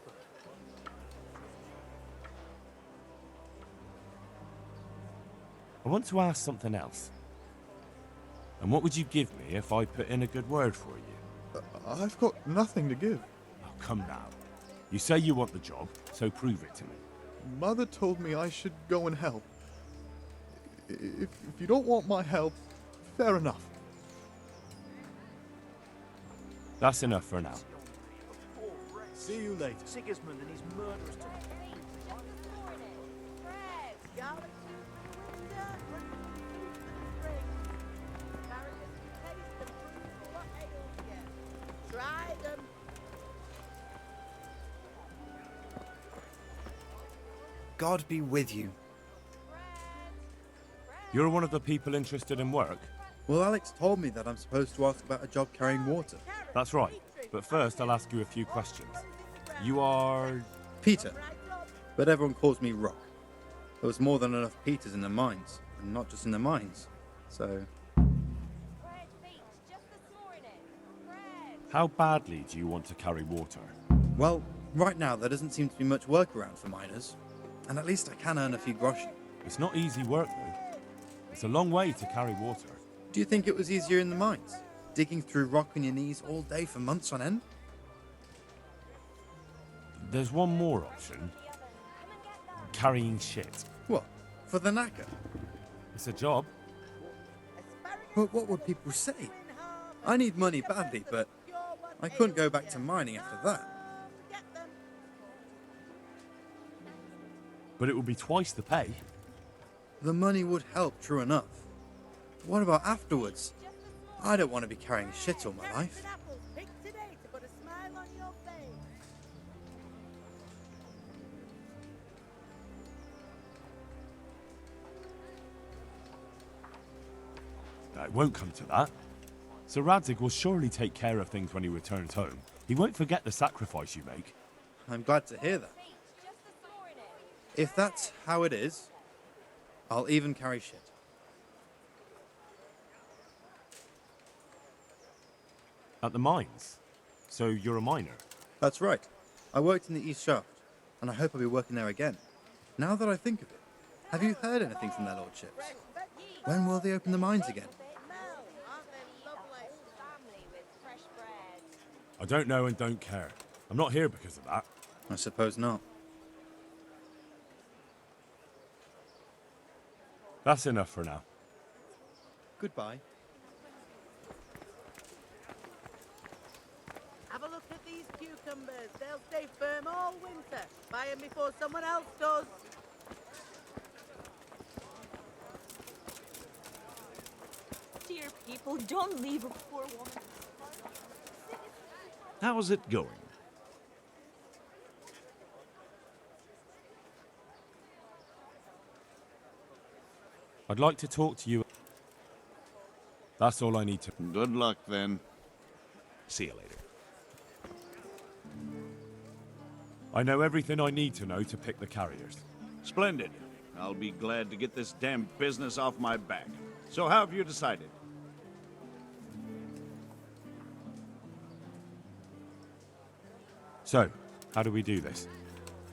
I want to ask something else. And what would you give me if I put in a good word for you? I've got nothing to give. Oh, come now. You say you want the job, so prove it to me. Mother told me I should go and help. If you don't want my help, fair enough. That's enough for now. See you later. Sigismund and his murderers. Try them. God be with you. You're one of the people interested in work? Well, Alex told me that I'm supposed to ask about a job carrying water. That's right. But first, I'll ask you a few questions. You are... Peter. But everyone calls me Rock. There was more than enough Peters in the mines. And not just in the mines. So... How badly do you want to carry water? Well, right now there doesn't seem to be much work around for miners. And at least I can earn a few groschen. It's not easy work, though. It's a long way to carry water. Do you think it was easier in the mines? Digging through rock on your knees all day for months on end? There's one more option. Carrying shit. What? For the knacker? It's a job. But what would people say? I need money badly, but I couldn't go back to mining after that. But it would be twice the pay. The money would help, true enough. What about afterwards? I don't want to be carrying shit all my life. It won't come to that. Sir Radzig will surely take care of things when he returns home. He won't forget the sacrifice you make. I'm glad to hear that. If that's how it is, I'll even carry shit. At the mines? So you're a miner? That's right. I worked in the East Shaft, and I hope I'll be working there again. Now that I think of it, have you heard anything from their lordships? When will they open the mines again? I don't know and don't care. I'm not here because of that. I suppose not. That's enough for now. Goodbye. Have a look at these cucumbers. They'll stay firm all winter. Buy them before someone else does. Dear people. Don't leave a poor woman. How's it going? I'd like to talk to you. That's all I need to. Good luck, then. See you later. I know everything I need to know to pick the carriers. Splendid. I'll be glad to get this damn business off my back. So how have you decided? So, how do we do this?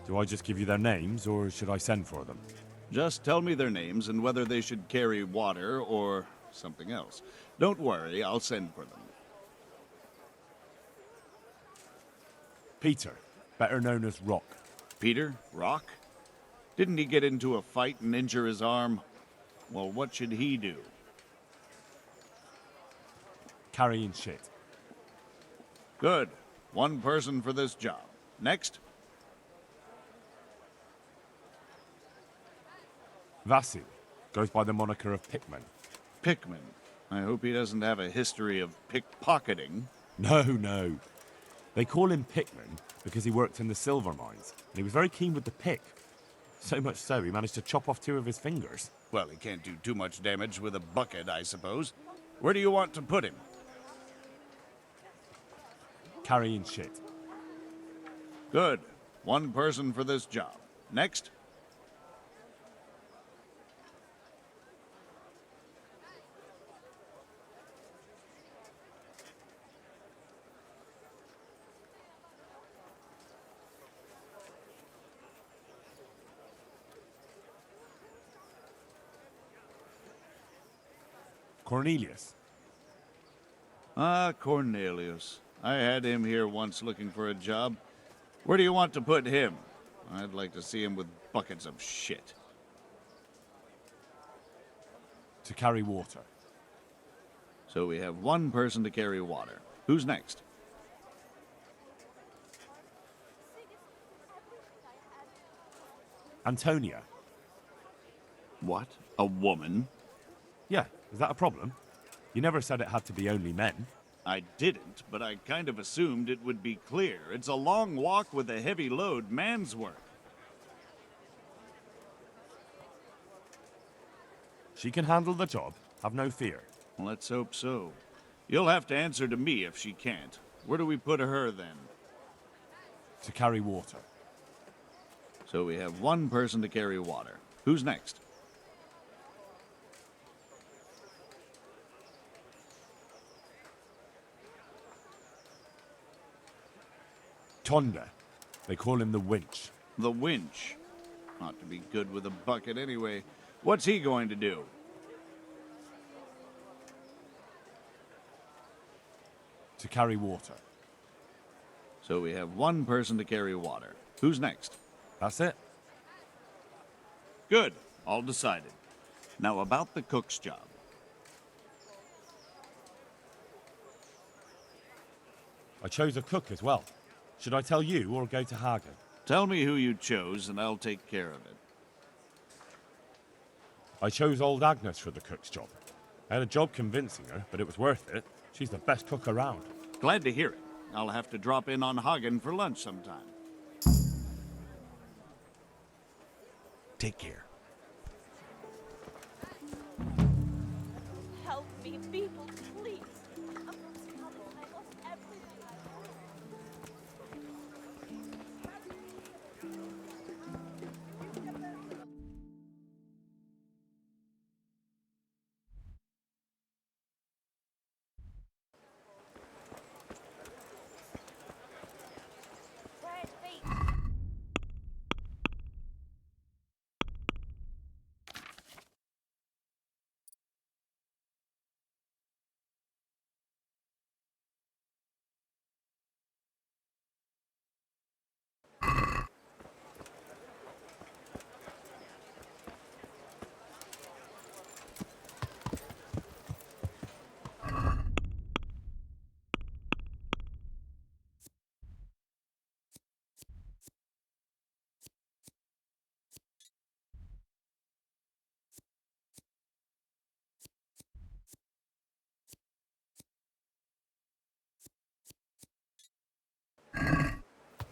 Do I just give you their names, or should I send for them? Just tell me their names and whether they should carry water or something else. Don't worry, I'll send for them. Peter, better known as Rock. Peter? Rock? Didn't he get into a fight and injure his arm? Well, what should he do? Carrying shit. Good. One person for this job. Next? Vasil goes by the moniker of Pickman. Pickman. I hope he doesn't have a history of pickpocketing. No. They call him Pickman because he worked in the silver mines, and he was very keen with the pick. So much so, he managed to chop off 2 of his fingers. Well, he can't do too much damage with a bucket, I suppose. Where do you want to put him? Carrying shit. Good. One person for this job. Next? Cornelius. Ah, Cornelius. I had him here once looking for a job. Where do you want to put him? I'd like to see him with buckets of shit. To carry water. So we have one person to carry water. Who's next? Antonia. What? A woman? Yeah, is that a problem? You never said it had to be only men. I didn't, but I kind of assumed it would be clear. It's a long walk with a heavy load, man's work. She can handle the job, have no fear. Let's hope so. You'll have to answer to me if she can't. Where do we put her then? To carry water. So we have one person to carry water. Who's next? Tonda. They call him the Winch. The Winch. Ought to be good with a bucket anyway. What's he going to do? To carry water. So we have one person to carry water. Who's next? That's it. Good. All decided. Now about the cook's job. I chose a cook as well. Should I tell you or go to Hagen? Tell me who you chose and I'll take care of it. I chose old Agnes for the cook's job. I had a job convincing her, but it was worth it. She's the best cook around. Glad to hear it. I'll have to drop in on Hagen for lunch sometime. Take care. Help me, people.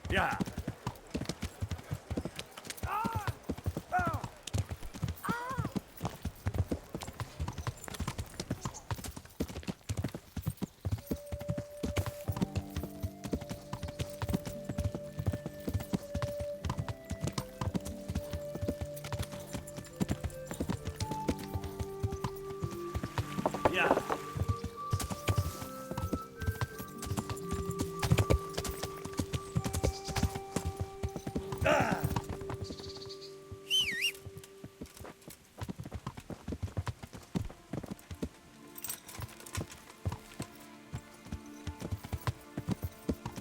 Yeah. Yeah.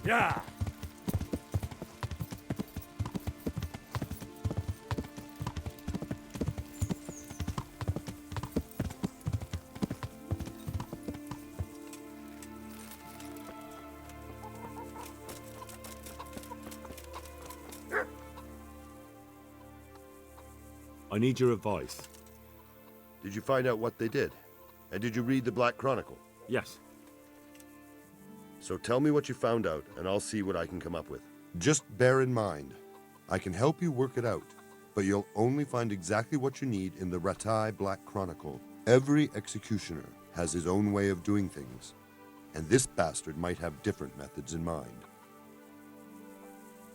Yeah. I need your advice. Did you find out what they did? And did you read the Black Chronicle? Yes. So tell me what you found out, and I'll see what I can come up with. Just bear in mind, I can help you work it out, but you'll only find exactly what you need in the Rattay Black Chronicle. Every executioner has his own way of doing things, and this bastard might have different methods in mind.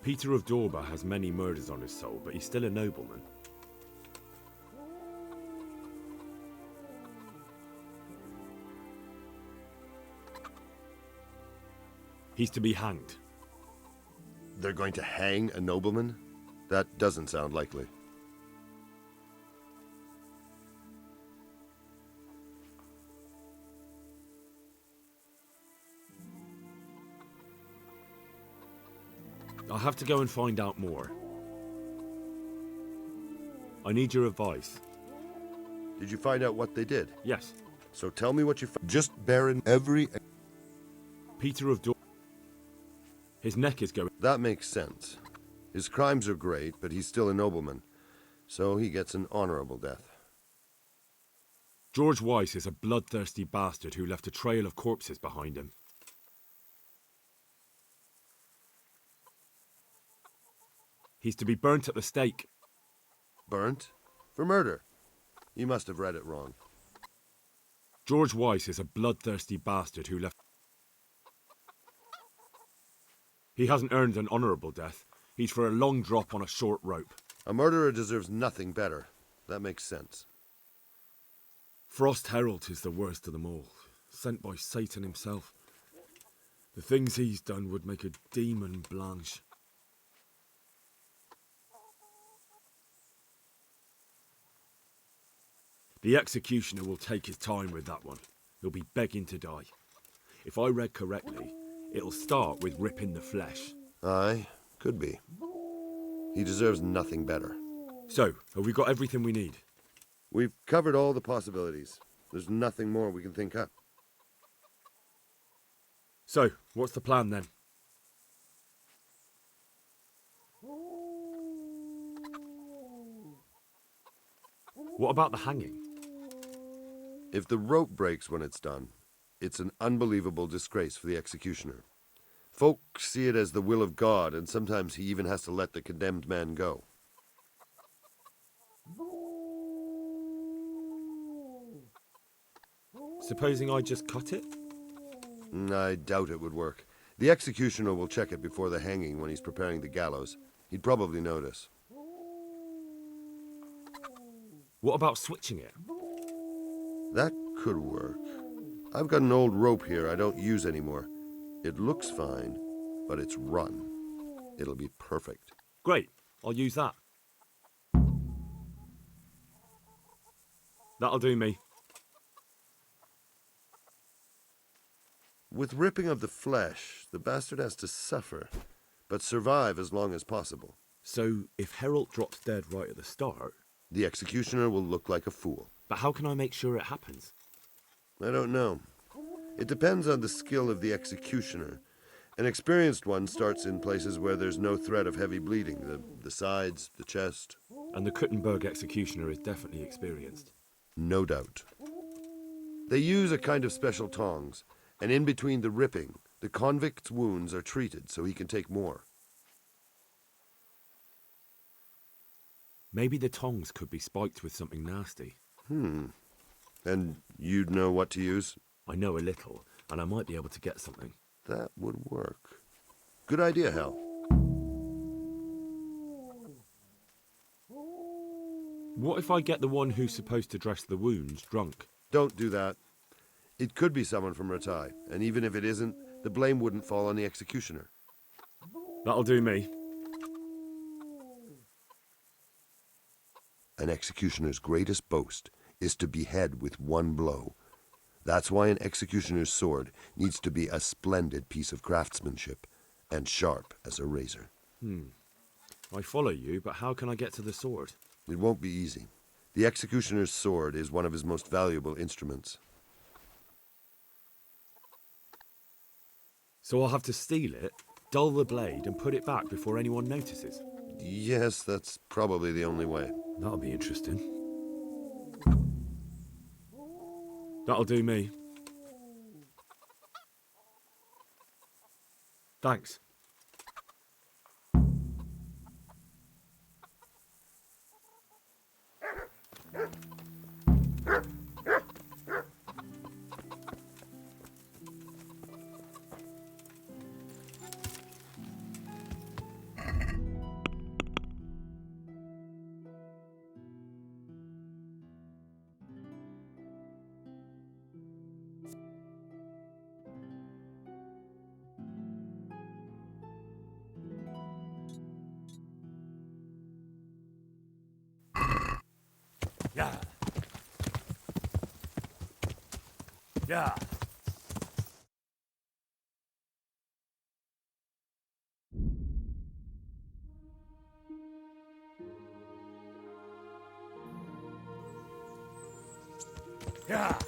Peter of Dorba has many murders on his soul, but he's still a nobleman. He's to be hanged. They're going to hang a nobleman? That doesn't sound likely. I'll have to go and find out more. I need your advice. Did you find out what they did? Yes. So tell me what you found. Just bear in every... Peter of Dorba. His neck is going... That makes sense. His crimes are great, but he's still a nobleman. So he gets an honorable death. George Weiss is a bloodthirsty bastard who left a trail of corpses behind him. He's to be burnt at the stake. Burnt? For murder? You must have read it wrong. George Weiss is a bloodthirsty bastard who left... He hasn't earned an honourable death. He's for a long drop on a short rope. A murderer deserves nothing better. That makes sense. Frost Herald is the worst of them all, sent by Satan himself. The things he's done would make a demon blanch. The executioner will take his time with that one. He'll be begging to die. If I read correctly, it'll start with ripping the flesh. Aye, could be. He deserves nothing better. So, have we got everything we need? We've covered all the possibilities. There's nothing more we can think up. So, what's the plan then? What about the hanging? If the rope breaks when it's done, it's an unbelievable disgrace for the executioner. Folk see it as the will of God, and sometimes he even has to let the condemned man go. Supposing I just cut it? I doubt it would work. The executioner will check it before the hanging when he's preparing the gallows. He'd probably notice. What about switching it? That could work. I've got an old rope here I don't use anymore. It looks fine, but it's run. It'll be perfect. Great, I'll use that. That'll do me. With ripping of the flesh, the bastard has to suffer, but survive as long as possible. So, if Herald drops dead right at the start... The executioner will look like a fool. But how can I make sure it happens? I don't know. It depends on the skill of the executioner. An experienced one starts in places where there's no threat of heavy bleeding, the sides, the chest. And the Kuttenberg executioner is definitely experienced. No doubt. They use a kind of special tongs, and in between the ripping, the convict's wounds are treated so he can take more. Maybe the tongs could be spiked with something nasty. And you'd know what to use? I know a little, and I might be able to get something. That would work. Good idea, Hal. What if I get the one who's supposed to dress the wounds drunk? Don't do that. It could be someone from Ratai, and even if it isn't, the blame wouldn't fall on the executioner. That'll do me. An executioner's greatest boast is to behead with one blow. That's why an executioner's sword needs to be a splendid piece of craftsmanship and sharp as a razor. I follow you, but how can I get to the sword? It won't be easy. The executioner's sword is one of his most valuable instruments. So I'll have to steal it, dull the blade, and put it back before anyone notices? Yes, that's probably the only way. That'll be interesting. That'll do me. Thanks. Yeah. Yeah. Yeah.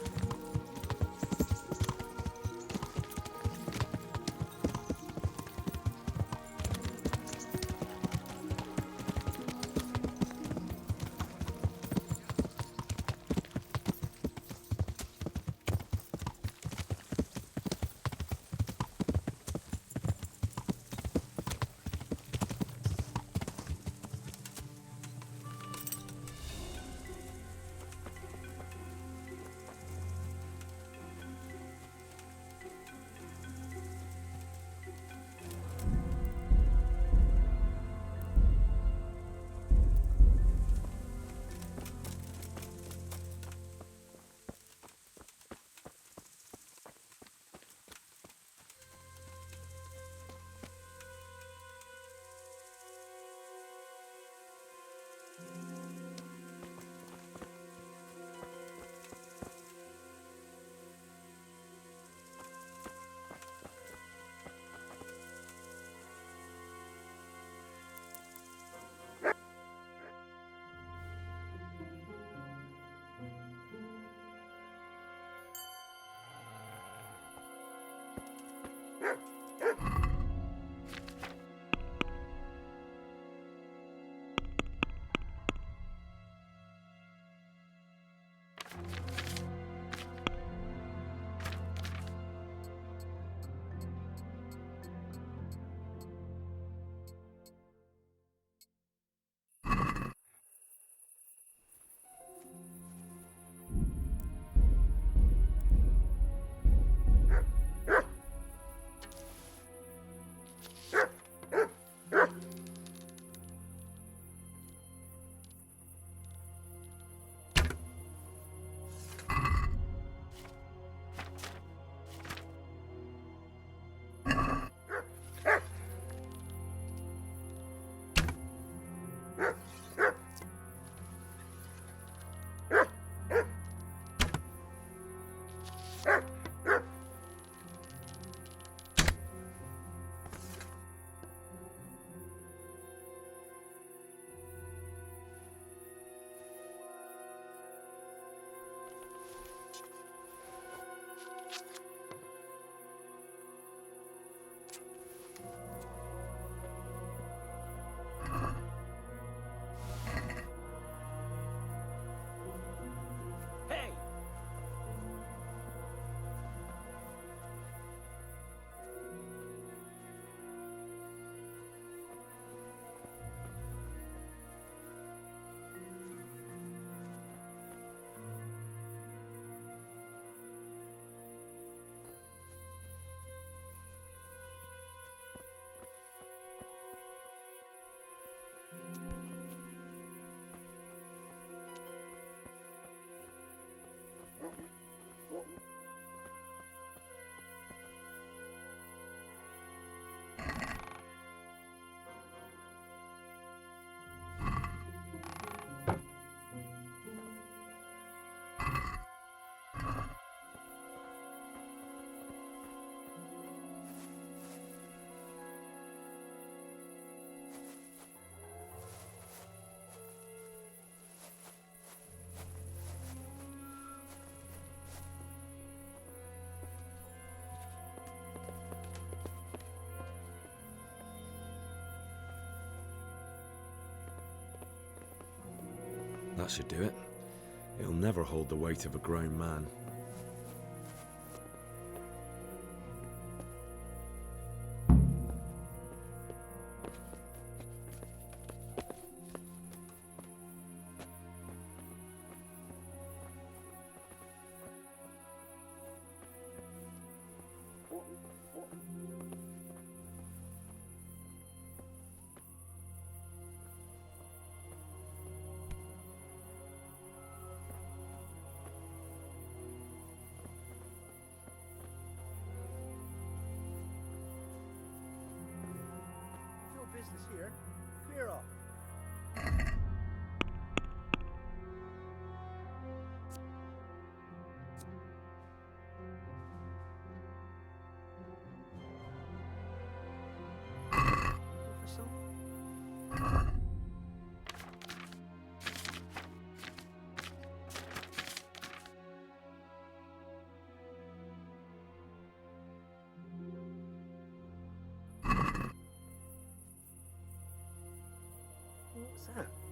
That should do it. It'll never hold the weight of a grown man. Business here. Clear off. What's that?